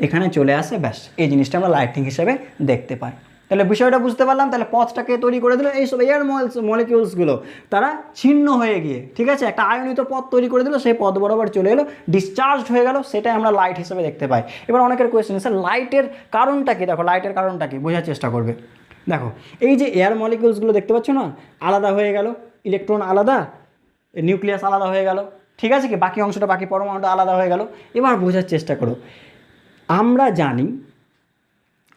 এখানে চলে আসে, ব্যাস এই জিনিসটা আমরা লাইটিং হিসেবে দেখতে পাই। তাহলে বিষয়টা বুঝতে পারলাম। তাহলে পথটাকে তৈরি করে দিল এইসব এয়ার মলিকিউলসগুলো, তারা ছিন্ন হয়ে গিয়ে, ঠিক আছে, একটা আয়নিত পথ তৈরি করে দিল, সেই পথ বরাবর চলে এলো, ডিসচার্জড হয়ে গেল, সেটাই আমরা লাইট হিসেবে দেখতে পাই। এবার অনেকের কোয়েশ্চেন, স্যার লাইটের কারণটা কি? দেখো লাইটের কারণটা কি বোঝার চেষ্টা করবে। দেখো এই যে এয়ার মলিকিউলসগুলো দেখতে পাচ্ছ না, আলাদা হয়ে গেল, ইলেকট্রন আলাদা, নিউক্লিয়াস আলাদা হয়ে গেল, ঠিক আছে কি, বাকি অংশটা বাকি পরমাণুটা আলাদা হয়ে গেল। এবার বোঝার চেষ্টা করো, আমরা জানি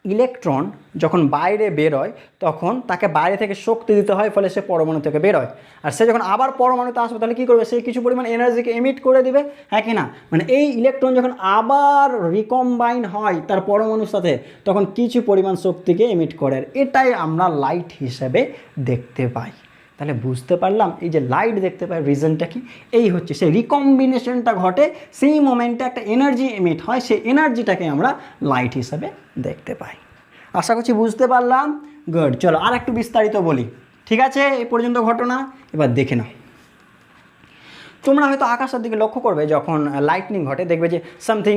ইলেকট্রন যখন বাইরে বেরোয় তখন তাকে বাইরে থেকে শক্তি দিতে হয়, ফলে সে পরমাণু থেকে বেরোয়। আর সে যখন আবার পরমাণুতে আসবে তাহলে কী করবে, সে কিছু পরিমাণ এনার্জিকে এমিট করে দিবে, হ্যাঁ কি না? মানে এই ইলেকট্রন যখন আবার রিকম্বাইন হয় তার পরমাণুর সাথে তখন কিছু পরিমাণ শক্তিকে এমিট করে, আর এটাই আমরা লাইট হিসেবে দেখতে পাই। তাহলে বুঝতে পারলাম এই যে লাইট দেখতে পাই রিজনটা কি, এই হচ্ছে সেই রিকম্বিনেশনটা ঘটে, সেই মোমেন্টে একটা এনার্জি এমিট হয়, সেই এনার্জিটাকে আমরা লাইট হিসাবে দেখতে পাই। আশা করছি বুঝতে পারলাম। গুড, চলো আর একটু বিস্তারিত বলি। ঠিক আছে, এই পর্যন্ত ঘটনা, এবার দেখে নাও। তোমরা হয়তো আকাশের দিকে লক্ষ্য করবে যখন লাইটনিং ঘটে, দেখবে যে সামথিং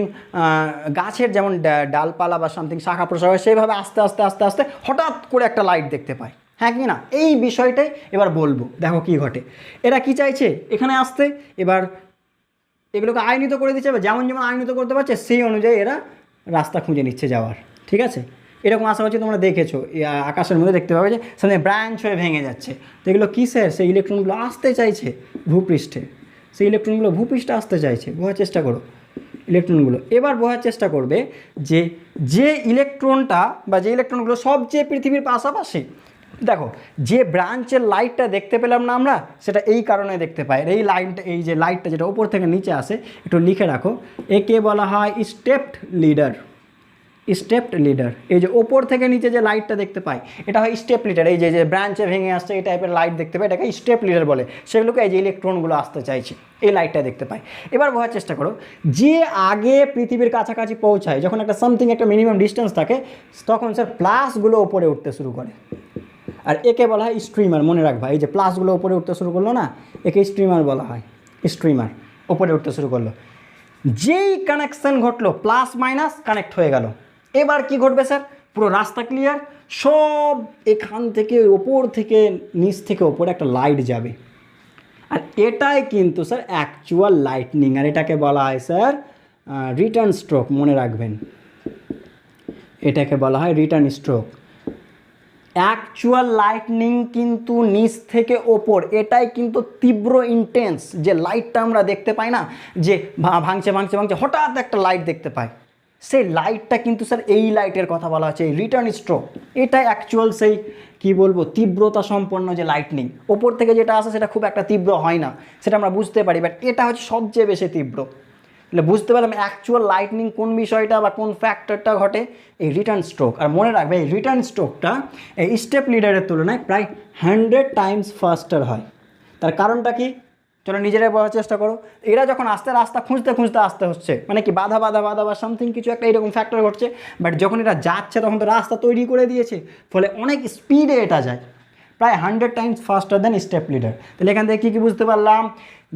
গাছের যেমন ডালপালা বা সামথিং শাখা প্রশাখা সেইভাবে আস্তে আস্তে আস্তে আস্তে হঠাৎ করে একটা লাইট দেখতে পায়, হ্যাঁ কি না? এই বিষয়টাই এবার বলবো। দেখো কি ঘটে, এরা কি চাইছে এখানে আসতে, এবার এগুলোকে আইনিত করে দিচ্ছে, যেমন যেমন আইনিত করতে পারছে সেই অনুযায়ী এরা রাস্তা খুঁজে নিচ্ছে যাওয়ার। ঠিক আছে, এরকম আশা করছি তোমরা দেখেছো আকাশের মধ্যে দেখতে পাবে যে সামনে ব্রাঞ্চ হয়ে ভেঙে যাচ্ছে, তো এগুলো কিসের, সেই ইলেকট্রনগুলো আসতে চাইছে ভূপৃষ্ঠে, সেই ইলেকট্রনগুলো ভূপৃষ্ঠে আসতে চাইছে। বোঝার চেষ্টা করো ইলেকট্রনগুলো, এবার বোঝার চেষ্টা করবে যে যে ইলেকট্রনটা বা যে ইলেকট্রনগুলো সবচেয়ে পৃথিবীর পাশাপাশি, দেখো যে ব্রাঞ্চের লাইটটা দেখতে পেলাম না আমরা, সেটা এই কারণে দেখতে পাই। এই লাইনটা, এই যে লাইটটা যেটা ওপর থেকে নিচে আসে, একটু লিখে রাখো, একে বলা হয় স্টেপড লিডার। স্টেপড লিডার, এই যে ওপর থেকে নিচে যে লাইটটা দেখতে পাই এটা হয় স্টেপ লিডার। এই যে ব্রাঞ্চে ভেঙে আসছে এই টাইপের লাইট দেখতে পাই, এটাকে স্টেপ লিডার বলে। সেগুলোকে এই যে ইলেকট্রনগুলো আসতে চাইছে এই লাইটটা দেখতে পাই। এবার বোঝার চেষ্টা করো, যে আগে পৃথিবীর কাছাকাছি পৌঁছায়, যখন একটা সামথিং একটা মিনিমাম ডিস্টেন্স থাকে, তখন স্যার প্লাসগুলো ওপরে উঠতে শুরু করে, আর একে বলা হয় স্ট্রিমার। মনে রাখবা, এই যে প্লাসগুলো উপরে উঠতে শুরু করলো না, একে স্ট্রিমার বলা হয়। স্ট্রিমার উপরে উঠতে শুরু করলো, যেই কানেকশন ঘটলো প্লাস মাইনাস কানেক্ট হয়ে গেল। এবার কি ঘটবে স্যার, পুরো রাস্তা ক্লিয়ার, সব এখান থেকে ওপর থেকে নিচ থেকে ওপরে একটা লাইট যাবে, আর এটাই কিন্তু স্যার অ্যাকচুয়াল লাইটনিং, আর এটাকে বলা হয় স্যার রিটার্ন স্ট্রোক। মনে রাখবেন, এটাকে বলা হয় রিটার্ন স্ট্রোক। অ্যাকচুয়াল লাইটনিং কিন্তু নিচ থেকে ওপর, এটাই কিন্তু তীব্র ইন্টেন্স যে লাইটটা আমরা দেখতে পাই না, যে ভাঙছে ভাঙছে ভাঙছে হঠাৎ একটা লাইট দেখতে পাই, সেই লাইটটা কিন্তু স্যার এই লাইটের কথা বলা হচ্ছে, এই রিটার্ন স্ট্রোক। এটাই অ্যাকচুয়াল সেই কি বলবো তীব্রতা সম্পন্ন যে লাইটনিং। ওপর থেকে যেটা আসে সেটা খুব একটা তীব্র হয় না, সেটা আমরা বুঝতে পারি, বাট এটা হচ্ছে সবচেয়ে বেশি তীব্র। তাহলে বুঝতে পারলাম অ্যাকচুয়াল লাইটনিং কোন বিষয়টা বা কোন ফ্যাক্টরটা ঘটে, এই রিটার্ন স্ট্রোক। আর মনে রাখবে এই রিটার্ন স্ট্রোকটা এই স্টেপ লিডারের তুলনায় প্রায় 100 টাইমস ফাস্টার হয়। তার কারণটা কি, চলো নিজেরাই বোঝার চেষ্টা করো। এরা যখন আস্তে রাস্তা খুঁজতে খুঁজতে আসতে হচ্ছে, মানে কি বাধা বাধা বাধা বা সামথিং কিছু একটা এরকম ফ্যাক্টর ঘটছে, বাট যখন এটা যাচ্ছে তখন তো রাস্তা তৈরি করে দিয়েছে, ফলে অনেক স্পিডে এটা যায়, প্রায় 100 times faster than step leader. তাহলে এখান থেকে কী বুঝতে পারলাম,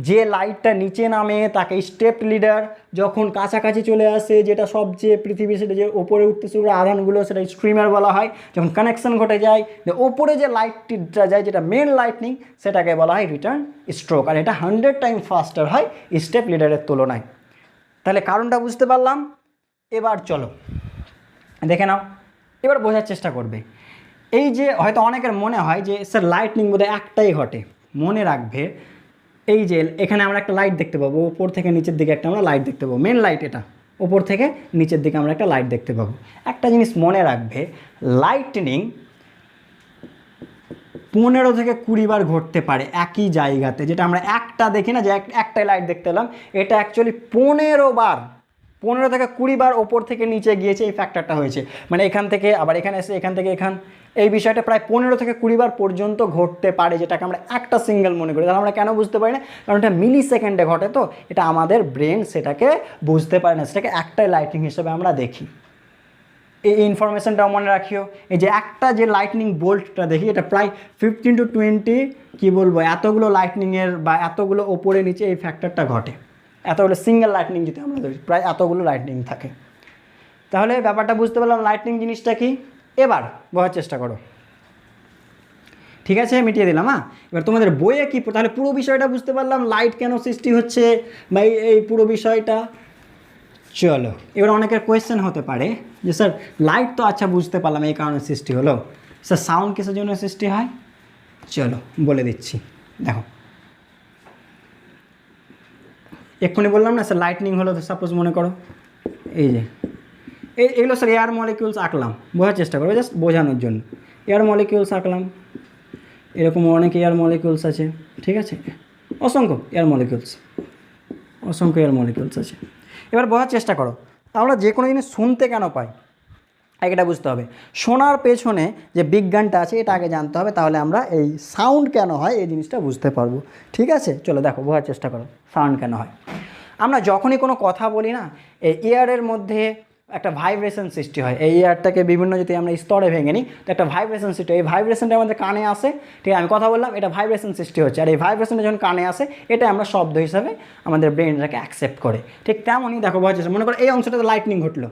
যে লাইটটা নিচে নামে তাকে স্টেপ লিডার, যখন কাছাকাছি চলে আসে যেটা সবচেয়ে পৃথিবী সেটা যে ওপরে উঠতে শুরু করে আধানগুলো সেটা স্ট্রিমার বলা হয়, যখন কানেকশন ঘটে যায় যে ওপরে যে লাইটটা যায় যেটা মেন লাইটনিং, সেটাকে বলা হয় রিটার্ন স্ট্রোক, আর এটা 100 টাইম ফাস্টার হয় স্টেপ লিডারের তুলনায়। তাহলে কারণটা বুঝতে পারলাম। এবার চলো দেখে নাও, এবার বোঝার চেষ্টা করবে। এই যে হয়তো অনেকের মনে হয় যে স্যার লাইটনিং বোধহয় একটাই ঘটে, মনে রাখবে এই যে এখানে আমরা একটা লাইট দেখতে পাবো, ওপর থেকে নিচের দিকে একটা আমরা লাইট দেখতে পাবো, মেন লাইট এটা, ওপর থেকে নিচের দিকে আমরা একটা লাইট দেখতে পাবো। একটা জিনিস মনে রাখবে, লাইটনিং 15 থেকে 20 বার ঘটতে পারে একই জায়গাতে, যেটা আমরা একটা দেখি না যে একটাই লাইট দেখতে পেলাম, এটা অ্যাকচুয়ালি 15 বার, 15 থেকে 20 বার ওপর থেকে নিচে গিয়েছে, এই ফ্যাক্টরটা হয়েছে। মানে এখান থেকে আবার এখানে এসে এখান থেকে এখান, এই বিষয়টা প্রায় 15 থেকে 20 বার পর্যন্ত ঘটতে পারে, যেটাকে আমরা একটা সিঙ্গেল মনে করি। তাহলে আমরা কেন বুঝতে পারি না, কারণ এটা মিলি সেকেন্ডে ঘটে, তো এটা আমাদের ব্রেন সেটাকে বুঝতে পারে না, সেটাকে একটাই লাইটনিং হিসেবে আমরা দেখি। এই ইনফরমেশনটাও মনে রাখিও, এই যে একটা যে লাইটনিং বোল্টটা দেখি এটা প্রায় 15 to 20 কী বলবো এতগুলো লাইটনিংয়ের বা এতগুলো ওপরে নিচে এই ফ্যাক্টরটা ঘটে, এতগুলো সিঙ্গেল লাইটনিং যদি আমরা ধরি প্রায় এতগুলো লাইটনিং থাকে। তাহলে ব্যাপারটা বুঝতে পারলাম লাইটনিং জিনিসটা কি। এবার বোঝার চেষ্টা করো, ঠিক আছে, মিটিয়ে দিলাম। এবার তোমাদের বইয়ে কি, তাহলে পুরো বিষয়টা বুঝতে পারলাম, লাইট কেন সৃষ্টি হচ্ছে বা এই পুরো বিষয়টা। চলো এবার অনেকের কোয়েশ্চেন হতে পারে যে স্যার লাইট তো আচ্ছা বুঝতে পারলাম এই কারণে সৃষ্টি হলো, স্যার সাউন্ড কিসের জন্য সৃষ্টি হয়? চলো বলে দিচ্ছি, দেখো এক্ষুনি বললাম না স্যার লাইটনিং হলো, তো সাপোজ মনে করো এই যে এগুলো স্যার এয়ার মলিকিউলস আঁকলাম, বোঝার চেষ্টা করবে জাস্ট বোঝানোর জন্য। এয়ার মলিকিউলস আঁকলাম, এরকম অনেক এয়ার মলিকিউলস আছে, ঠিক আছে, অসংখ্য এয়ার মলিকিউলস আছে। এবার বোঝার চেষ্টা করো, আমরা যে কোনো জিনিস শুনতে কেন পাই এটা বুঝতে হবে। শোনার পেছনে যে বিজ্ঞানটা আছে এটা আগে জানতে হবে, তাহলে আমরা এই সাউন্ড কেন হয় এই জিনিসটা বুঝতে পারবো, ঠিক আছে। চলো দেখো বোঝার চেষ্টা করো সাউন্ড কেন হয়। আমরা যখনই কোনো কথা বলি না, এই এয়ারের মধ্যে একটা ভাইব্রেশন সৃষ্টি হয়। এই এয়ারটাকে বিভিন্ন যদি আমরা স্তরে ভেঙে নিই তো একটা ভাইব্রেশন সৃষ্টি হয়। এই ভাইব্রেশনটা আমাদের কানে আসে, ঠিক আছে, আমি কথা বললাম, এটা ভাইব্রেশন সৃষ্টি হচ্ছে, আর এই ভাইব্রেশনটা যখন কানে আসে এটা আমরা শব্দ হিসাবে আমাদের ব্রেনটাকে অ্যাকসেপ্ট করে। ঠিক তেমনই দেখো বোঝার চেষ্টা, মনে করো এই অংশটাতে লাইটনিং ঘটলো,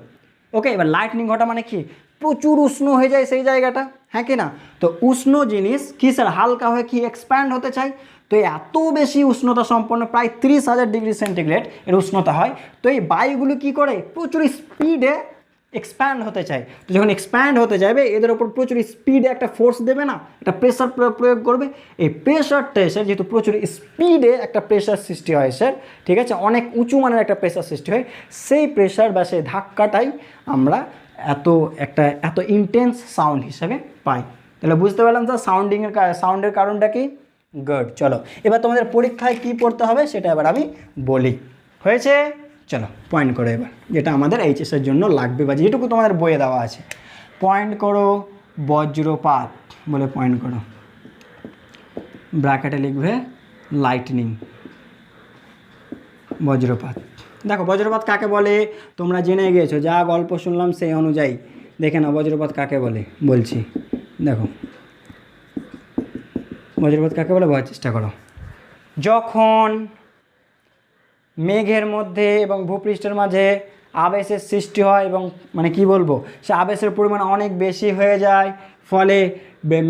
ওকে, এবার লাইটনিং ঘটা মানে কি, প্রচুর উষ্ণ হয়ে যায় সেই জায়গাটা, হ্যাঁ কি না। তো উষ্ণ জিনিস কি স্যার হালকা হয়ে কি এক্সপ্যান্ড হতে চাই, তো এত বেশি উষ্ণতা সম্পন্ন প্রায় 30,000 ডিগ্রি সেন্টিগ্রেড এর উষ্ণতা হয়। তো এই বায়ুগুলো কি করে প্রচুর স্পিডে এক্সপ্যান্ড হতে চায়। তো যখন এক্সপ্যান্ড হতে যাবে এদের ওপর প্রচুর স্পিডে একটা ফোর্স দেবে না, একটা প্রেশার প্রয়োগ করবে। এই প্রেশারটা স্যার যেহেতু প্রচুর স্পিডে একটা প্রেশার সৃষ্টি হয় স্যার, ঠিক আছে, অনেক উঁচু মানের একটা প্রেশার সৃষ্টি হয়, সেই প্রেশার বা সেই ধাক্কাটাই আমরা এত ইন্টেন্স সাউন্ড হিসেবে পাই। তাহলে বুঝতে পারলাম তো সাউন্ডের কারণটা কি। গুড, চলো এবার তোমাদের পরীক্ষায় কি পড়তে হবে সেটা এবার আমি বলি, হয়েছে। চলো পয়েন্ট করো এবার, যেটা আমাদের এইচএসের জন্য লাগবে বা যেটুকু তোমাদের বইয়ে দেওয়া আছে। পয়েন্ট করো বজ্রপাত বলে পয়েন্ট করো, ব্র্যাকেটে লিখবে লাইটনিং। বজ্রপাত, দেখো বজ্রপাত কাকে বলে তোমরা জেনে গিয়েছো, যা গল্প শুনলাম সেই অনুযায়ী দেখে নাও বজ্রপাত কাকে বলে। বলছি দেখো বজ্রপাত কাকে বলে বোঝার চেষ্টা করো। যখন মেঘের মধ্যে এবং ভূপৃষ্ঠের মাঝে আবেশের সৃষ্টি হয় এবং মানে কি বলবো, সে আবেশের পরিমাণ অনেক বেশি হয়ে যায়, ফলে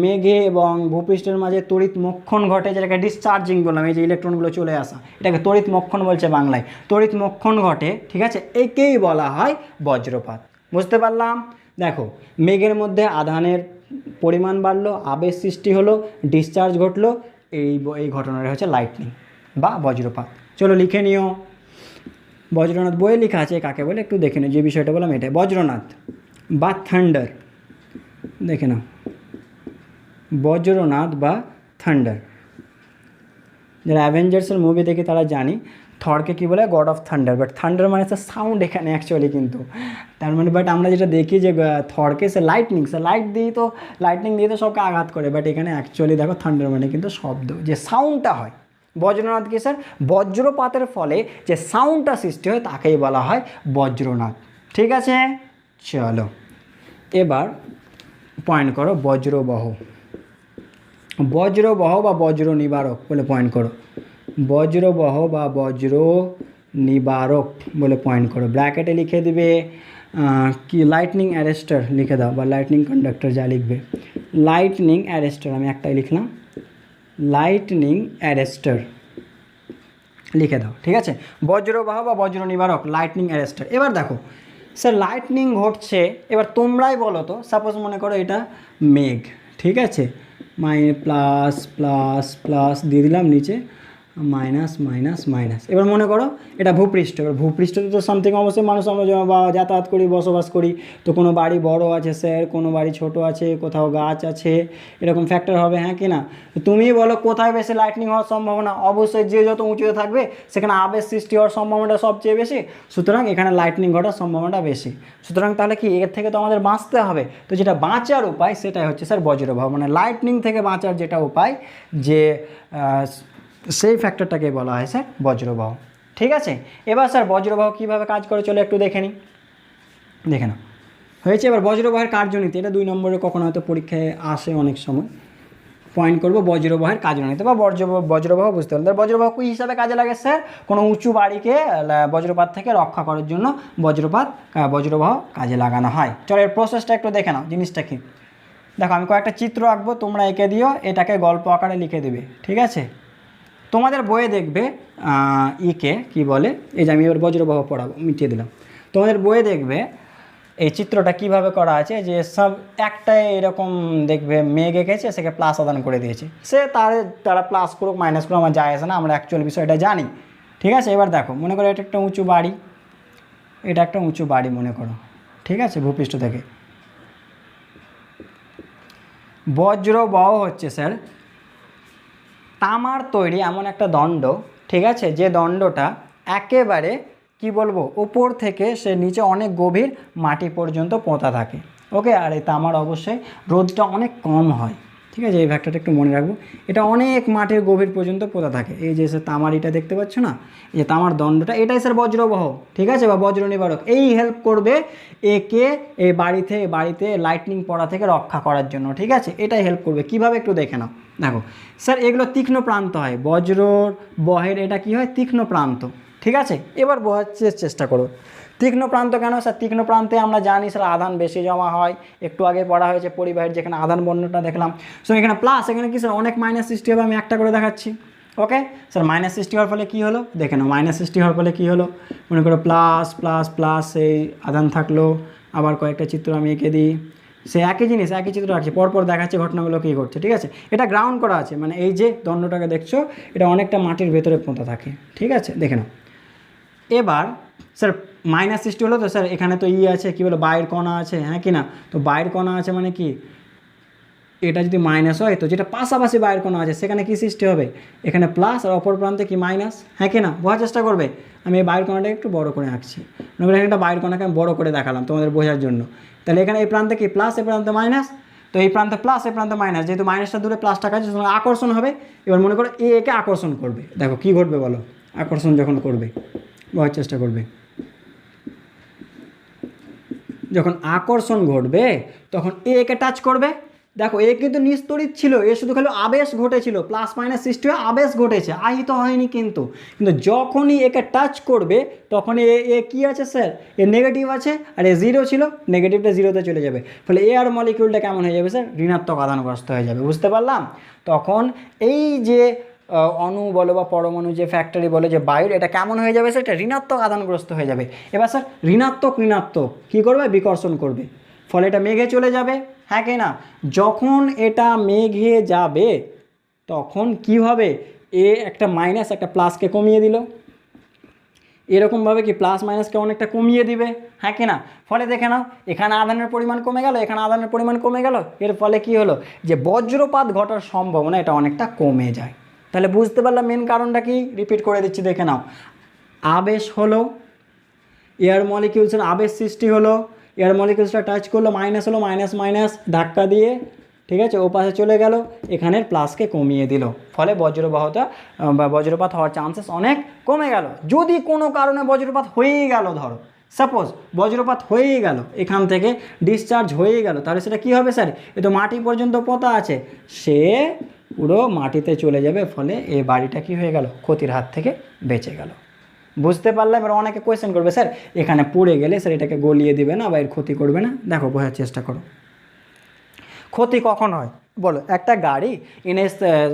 মেঘে এবং ভূপৃষ্ঠের মাঝে তড়িৎ মক্ষণ ঘটে, যেটাকে ডিসচার্জিং বললাম, এই যে ইলেকট্রনগুলো চলে আসা, এটাকে তড়িৎ মক্ষণ বলছে বাংলায়, তড়িৎ মক্ষণ ঘটে, ঠিক আছে, একেই বলা হয় বজ্রপাত। বুঝতে পারলাম। দেখো মেঘের মধ্যে আধানের পরিমাণ বাড়লো, আবেশ সৃষ্টি হলো, ডিসচার্জ ঘটলো, এই ঘটনাটা হচ্ছে লাইটনিং বা বজ্রপাত। চলো লিখে নিও, বজ্রনাথ বইয়ে লেখা আছে কাকে বলে একটু দেখে নিও, যে বিষয়টা বললাম এটা বজ্রনাথ বা থান্ডার, দেখে নাও বজ্রনাথ বা থান্ডার। যারা অ্যাভেঞ্জার্সের মুভি দেখে তারা জানি থরকে কী বলে, god of thunder, but thunder মানে হচ্ছে সাউন্ড এখানে অ্যাকচুয়ালি, কিন্তু তার মানে বাট আমরা যেটা দেখি যে থরকে সে লাইটনিং, সে লাইটনিং দিয়ে তো সবকে আঘাত করে, বাট এখানে অ্যাকচুয়ালি দেখো থান্ডার মানে কিন্তু শব্দ, যে সাউন্ডটা হয়। বজ্রনাথ কি স্যার, বজ্রপাতের ফলে যে সাউন্ডটা সৃষ্টি হয় তাকেই বলা হয় বজ্রনাথ, ঠিক আছে। চলো এবার পয়েন্ট করো বজ্রবহ বা বজ্র নিবারক বলে পয়েন্ট করো, বজ্রবহ বা বজ্র নিবারক বলে পয়েন্ট করো। ব্র্যাকেটে লিখে দিবে কি লাইটনিং অ্যারেস্টার লিখে দাও, বা লাইটনিং কন্ডাক্টর যা লিখবে, লাইটনিং অ্যারেস্টার আমি একটাই লিখলাম, লাইটনিং অ্যারেস্টার লিখে দাও, ঠিক আছে। বজ্রবাহ বা বজ্র নিবারক, লাইটনিং অ্যারেস্টার। এবার দেখো স্যার লাইটনিং ঘটছে, এবার তোমরাই বলো তো, সাপোজ মনে করো এটা মেঘ, ঠিক আছে, প্লাস প্লাস প্লাস দিয়ে দিলাম নিচে, মাইনাস মাইনাস মাইনাস। এবার মনে করো এটা ভূপৃষ্ঠ, এবার ভূপৃষ্ঠতে তো সামথিং অবশ্যই মানুষ আমরা যাতায়াত করি, বসবাস করি, তো কোনো বাড়ি বড় আছে স্যার, কোনো বাড়ি ছোট আছে, কোথাও গাছ আছে, এরকম ফ্যাক্টর হবে, হ্যাঁ কি না। তুমিই বলো কোথায় বেশি লাইটনিং হওয়ার সম্ভাবনা, অবশ্যই যে যত উঁচুতে থাকবে সেখানে আবেশ সৃষ্টি হওয়ার সম্ভাবনাটা সবচেয়ে বেশি, সুতরাং এখানে লাইটনিং ঘটার সম্ভাবনাটা বেশি। সুতরাং তাহলে কি এর থেকে তো আমাদের বাঁচতে হবে, তো যেটা বাঁচার উপায় সেটাই হচ্ছে স্যার বজ্রবাহ, মানে লাইটনিং থেকে বাঁচার যেটা উপায়, যে সেই ফ্যাক্টরটাকে বলা হয় স্যার বজ্রবাহ, ঠিক আছে। এবার স্যার বজ্রবাহ কীভাবে কাজ করে চলো একটু দেখে নিই, দেখে নাও হয়েছে। এবার বজ্রবাহের কার্যনীতি, এটা 2 নম্বরে কখনো হয়তো পরীক্ষায় আসে অনেক সময়, পয়েন্ট করবো বজ্রবাহের কার্যনীতি বা বজ্রবাহ বুঝতে পারলে। বজ্রবাহ কী হিসাবে কাজে লাগে স্যার, কোনো উঁচু বাড়িকে বজ্রপাত থেকে রক্ষা করার জন্য বজ্রবাহ কাজে লাগানো হয়। চলো এর প্রসেসটা একটু দেখে নাও, জিনিসটা কি দেখো, আমি কয়েকটা চিত্র আঁকবো, তোমরা এঁকে দিও, এটাকে গল্প আকারে লিখে দেবে, ঠিক আছে। তোমাদের বইয়ে দেখবে ইকে কি বলে, এই যে আমি এবার বজ্রবাহ পড়াবো, মিটিয়ে দিলাম, তোমাদের বইয়ে দেখবে এই চিত্রটা কিভাবে করা আছে যে সব একটাই এরকম দেখবে মেঘ এঁকেছে, সেকে প্লাস আদান করে দিয়েছে, সে তারা প্লাস করুক মাইনাস করুক আমার যায় আসে না, আমরা অ্যাকচুয়াল বিষয়টা জানি। ঠিক আছে, এবার দেখো মনে করো এটা একটা উঁচু বাড়ি, এটা একটা উঁচু বাড়ি মনে করো, ঠিক আছে, ভূপৃষ্ঠ থেকে বজ্রবাহ হচ্ছে স্যার তামার তৈরি এমন একটা দণ্ড, ঠিক আছে, যে দণ্ডটা একেবারে কি বলবো ওপর থেকে সে নিচে অনেক গভীর মাটি পর্যন্ত পোঁতা থাকে। ওকে, আর এই তামার অবশ্যই রোদটা অনেক কম হয়, ঠিক আছে, এই ফ্যাক্টরটা একটু মনে রাখবো। এটা অনেক মাটির গভীর পর্যন্ত পোঁতা থাকে। এই যে স্যার তামারিটা দেখতে পাচ্ছ না, এই যে তামার দণ্ডটা, এটাই স্যার বজ্রবাহ, ঠিক আছে, বা বজ্র নিবারক, এই হেল্প করবে একে এই বাড়িতে লাইটনিং পড়া থেকে রক্ষা করার জন্য, ঠিক আছে, এটাই হেল্প করবে। কিভাবে একটু দেখে নাও। দেখো স্যার এগুলো তীক্ষ্ণ প্রান্ত হয়, বজ্রর বহের এটা কি হয় তীক্ষ্ণ প্রান্ত, ঠিক আছে। এবার বোঝার চেষ্টা করো তীক্ষ্ণ প্রান্ত কেন স্যার, তীক্ষ্ণ প্রান্তে আমরা জানি স্যার আধান বেশি জমা হয়, একটু আগে পড়া হয়েছে পরিবাহের যেখানে আধান বর্ণটা দেখলাম। সো এখানে প্লাস, এখানে কি স্যার অনেক মাইনাস সৃষ্টি হবে, আমি একটা করে দেখাচ্ছি। ওকে স্যার, মাইনাস সৃষ্টি হওয়ার ফলে কী হলো দেখে নাও, মাইনাস সৃষ্টি হওয়ার ফলে কী হলো মনে করো প্লাস প্লাস প্লাস এই আধান থাকলো, আবার কয়েকটা চিত্র আমি এঁকে দিই, সে একই জিনিস একই চিত্র রাখছে, পরপর দেখাচ্ছে ঘটনাগুলো কী ঘটছে, ঠিক আছে। এটা গ্রাউন্ড করা আছে, মানে এই যে দণ্ডটাকে দেখছো এটা অনেকটা মাটির ভেতরে পোঁতা থাকে, ঠিক আছে, দেখে নাও। এবার স্যার মাইনাস সৃষ্টি হলো, তো স্যার এখানে তো আছে কী বলো বাইরের কণা আছে, হ্যাঁ কি না, তো বাইরের কণা আছে মানে কি এটা যদি মাইনাস হয় তো যেটা পাশাপাশি বাইরের কণা আছে সেখানে কি সৃষ্টি হবে, এখানে প্লাস আর অপর প্রান্তে কি মাইনাস, হ্যাঁ কি না, বোঝার চেষ্টা করবে। আমি এই বাইরের কণাটা একটু বড় করে আঁকছি, এখানে একটা বাইরের কণাকে আমি বড় করে দেখালাম তোমাদের বোঝার জন্য। তাহলে এখানে এই প্রান্তে কি প্লাস, এই প্রান্তে মাইনাস, তো এই প্রান্তে প্লাস এই প্রান্তে মাইনাস, যেহেতু মাইনাসটা দূরে প্লাসটা কাছে আকর্ষণ হবে। এবার মনে করো একে আকর্ষণ করবে, দেখো কি ঘটবে বলো, আকর্ষণ যখন করবে বোঝার চেষ্টা করবে, যখন আকর্ষণ ঘটবে তখন একে টাচ করবে। দেখো এ কিন্তু নিস্তড়িত ছিল, এ শুধু খালি আবেশ ঘটেছিল, প্লাস মাইনাস সৃষ্টি হয়ে আবেশ ঘটেছে, আহিত হয়নি। কিন্তু যখনই একে টাচ করবে তখনই এ কী আছে স্যার, এ নেগেটিভ আছে, আর এ জিরো ছিল, নেগেটিভটা জিরোতে চলে যাবে, ফলে এ আর মলিকিউলটা কেমন হয়ে যাবে স্যার, ঋণাত্মক আধানগ্রস্ত হয়ে যাবে, বুঝতে পারলাম। তখন এই যে অণু বলো বা পরমাণু যে ফ্যাক্টরি বলে যে বায়ুর, এটা কেমন হয়ে যাবে স্যার, এটা ঋণাত্মক আধানগ্রস্ত হয়ে যাবে। এবার স্যার ঋণাত্মক কী করবে, বিকর্ষণ করবে, ফলে এটা মেঘে চলে যাবে, হ্যাঁ কি না। যখন এটা মেঘে যাবে তখন কি হবে, এ একটা মাইনাস একটা প্লাসকে কমিয়ে দিল, এরকমভাবে কি প্লাস মাইনাসকে অনেকটা কমিয়ে দিবে, হ্যাঁ কি না। ফলে দেখে নাও এখানে আধানের পরিমাণ কমে গেল, এখানে আধানের পরিমাণ কমে গেল, এর ফলে কি হলো যে বজ্রপাত ঘটার সম্ভাবনা এটা অনেকটা কমে যায়। তাহলে বুঝতে পারলাম মেন কারণটা কি, রিপিট করে দিচ্ছি দেখে নাও। আবেশ হলো, এয়ার মলিকিউলসের আবেশ সৃষ্টি হলো, এয়ার মলিকিউলসটা টাচ করলো, মাইনাস হলো, মাইনাস মাইনাস ধাক্কা দিয়ে, ঠিক আছে, ও পাশে চলে গেল, এখানের প্লাসকে কমিয়ে দিল, ফলে বজ্রবাহতা বা বজ্রপাত হওয়ার চান্সেস অনেক কমে গেল। যদি কোনো কারণে বজ্রপাত হয়েই গেল, ধরো সাপোজ বজ্রপাত হয়েই গেল, এখান থেকে ডিসচার্জ হয়েই গেল, তাহলে সেটা কী হবে স্যার, এ তো মাটি পর্যন্ত পোঁতা আছে, সে পুরো মাটিতে চলে যাবে, ফলে এই বাড়িটা কী হয়ে গেল, ক্ষতির হাত থেকে বেঁচে গেল। বুঝতে পারলাম। এবার অনেকে কোয়েশ্চেন করবে স্যার এখানে পড়ে গেলে স্যার এটাকে গলিয়ে দিবে না বা এর ক্ষতি করবে না। দেখো বোঝার চেষ্টা করো, ক্ষতি কখন হয় বলো। একটা গাড়ি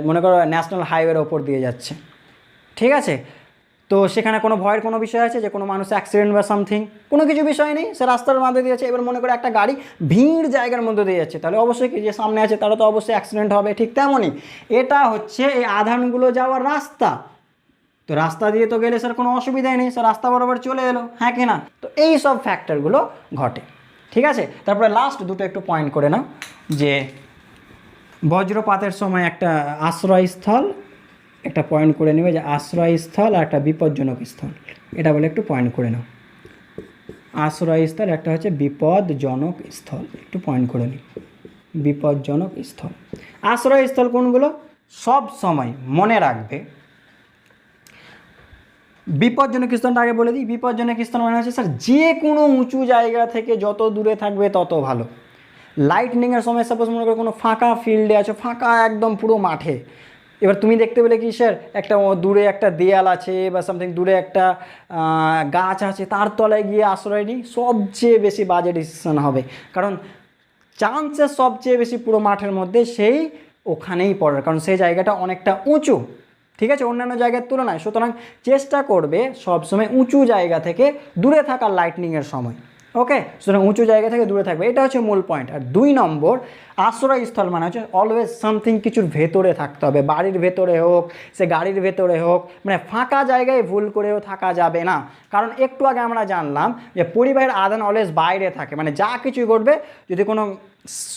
মনে করো ন্যাশনাল হাইওয়ের ওপর দিয়ে যাচ্ছে, ঠিক আছে, তো সেখানে কোনো ভয়ের কোনো বিষয় আছে যে কোনো মানুষ অ্যাক্সিডেন্ট বা সামথিং, কোনো কিছু বিষয় নেই, সে রাস্তার মধ্যে দিয়ে যাচ্ছে। এবার মনে করো একটা গাড়ি ভিড় জায়গার মধ্যে দিয়ে যাচ্ছে, তাহলে অবশ্যই কি যে সামনে আছে তারা তো অবশ্যই অ্যাক্সিডেন্ট হবে। ঠিক তেমনই এটা হচ্ছে এই আধানগুলো যাওয়ার রাস্তা, তো রাস্তা দিয়ে তো গেলে স্যার কোনো অসুবিধাই নেই, স্যার রাস্তা বরাবর চলে এলো, হ্যাঁ কি না। তো এই সব ফ্যাক্টরগুলো ঘটে, ঠিক আছে। তারপরে লাস্ট দুটো একটু পয়েন্ট করে নাও, যে বজ্রপাতের সময় একটা আশ্রয়স্থল, একটা পয়েন্ট করে নেবে যে আশ্রয়স্থল আর একটা বিপজ্জনক স্থল, এটা বলে একটু পয়েন্ট করে নাও। আশ্রয়স্থল একটা হচ্ছে বিপদজনক স্থল, একটু পয়েন্ট করে নিই, বিপদজনক স্থল। আশ্রয়স্থল কোনগুলো সব সময় মনে রাখবে। বিপজ্জনক স্থানটা আগে বলে দিই। বিপজ্জনক স্থান মানে হচ্ছে স্যার যে কোনো উঁচু জায়গা থেকে যত দূরে থাকবে তত ভালো। লাইটনিংয়ের সময় সাপোজ মনে করো কোনো ফাঁকা ফিল্ডে আছো, ফাঁকা একদম পুরো মাঠে, এবার তুমি দেখতে পেলে কি স্যার একটা দূরে একটা দেয়াল আছে বা সামথিং দূরে একটা গাছ আছে, তার তলায় গিয়ে আশ্রয় নিই, সবচেয়ে বেশি বাজে ডিসিশন হবে, কারণ চান্সেস সবচেয়ে বেশি পুরো মাঠের মধ্যে সেই ওখানেই পড়ার, কারণ সেই জায়গাটা অনেকটা উঁচু, ঠিক আছে, অন্যান্য জায়গার তুলনায়। সুতরাং চেষ্টা করবে সবসময় উঁচু জায়গা থেকে দূরে থাকার লাইটনিংয়ের সময়। ওকে, সুতরাং উঁচু জায়গা থেকে দূরে থাকবে, এটা হচ্ছে মূল পয়েন্ট। আর 2 নম্বর, আশ্রয়স্থল মানে হচ্ছে অলওয়েজ সামথিং, কিছুর ভেতরে থাকতে হবে, বাড়ির ভেতরে হোক, সে গাড়ির ভেতরে হোক, মানে ফাঁকা জায়গায় ভুল করেও থাকা যাবে না। কারণ একটু আগে আমরা জানলাম যে পরিবাহের আদান অলওয়েজ বাইরে থাকে, মানে যা কিছু ঘটবে যদি কোনো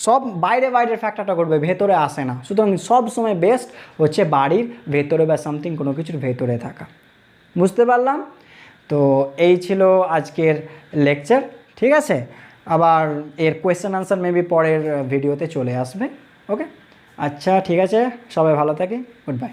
সব বাইরের ফ্যাক্টরটা ঘটবে, ভেতরে আসে না। সুতরাং সব সময় বেস্ট হচ্ছে বাড়ির ভেতরে বা সামথিং কোনো কিছুর ভেতরে থাকা। বুঝতে পারলাম? তো এই ছিল আজকের লেকচার, ঠিক আছে? আবার এর কোয়েশ্চেন আনসার মেবি পরের ভিডিওতে চলে আসবে। ওকে, আচ্ছা ঠিক আছে, সবাই ভালো থাকি, গুড বাই।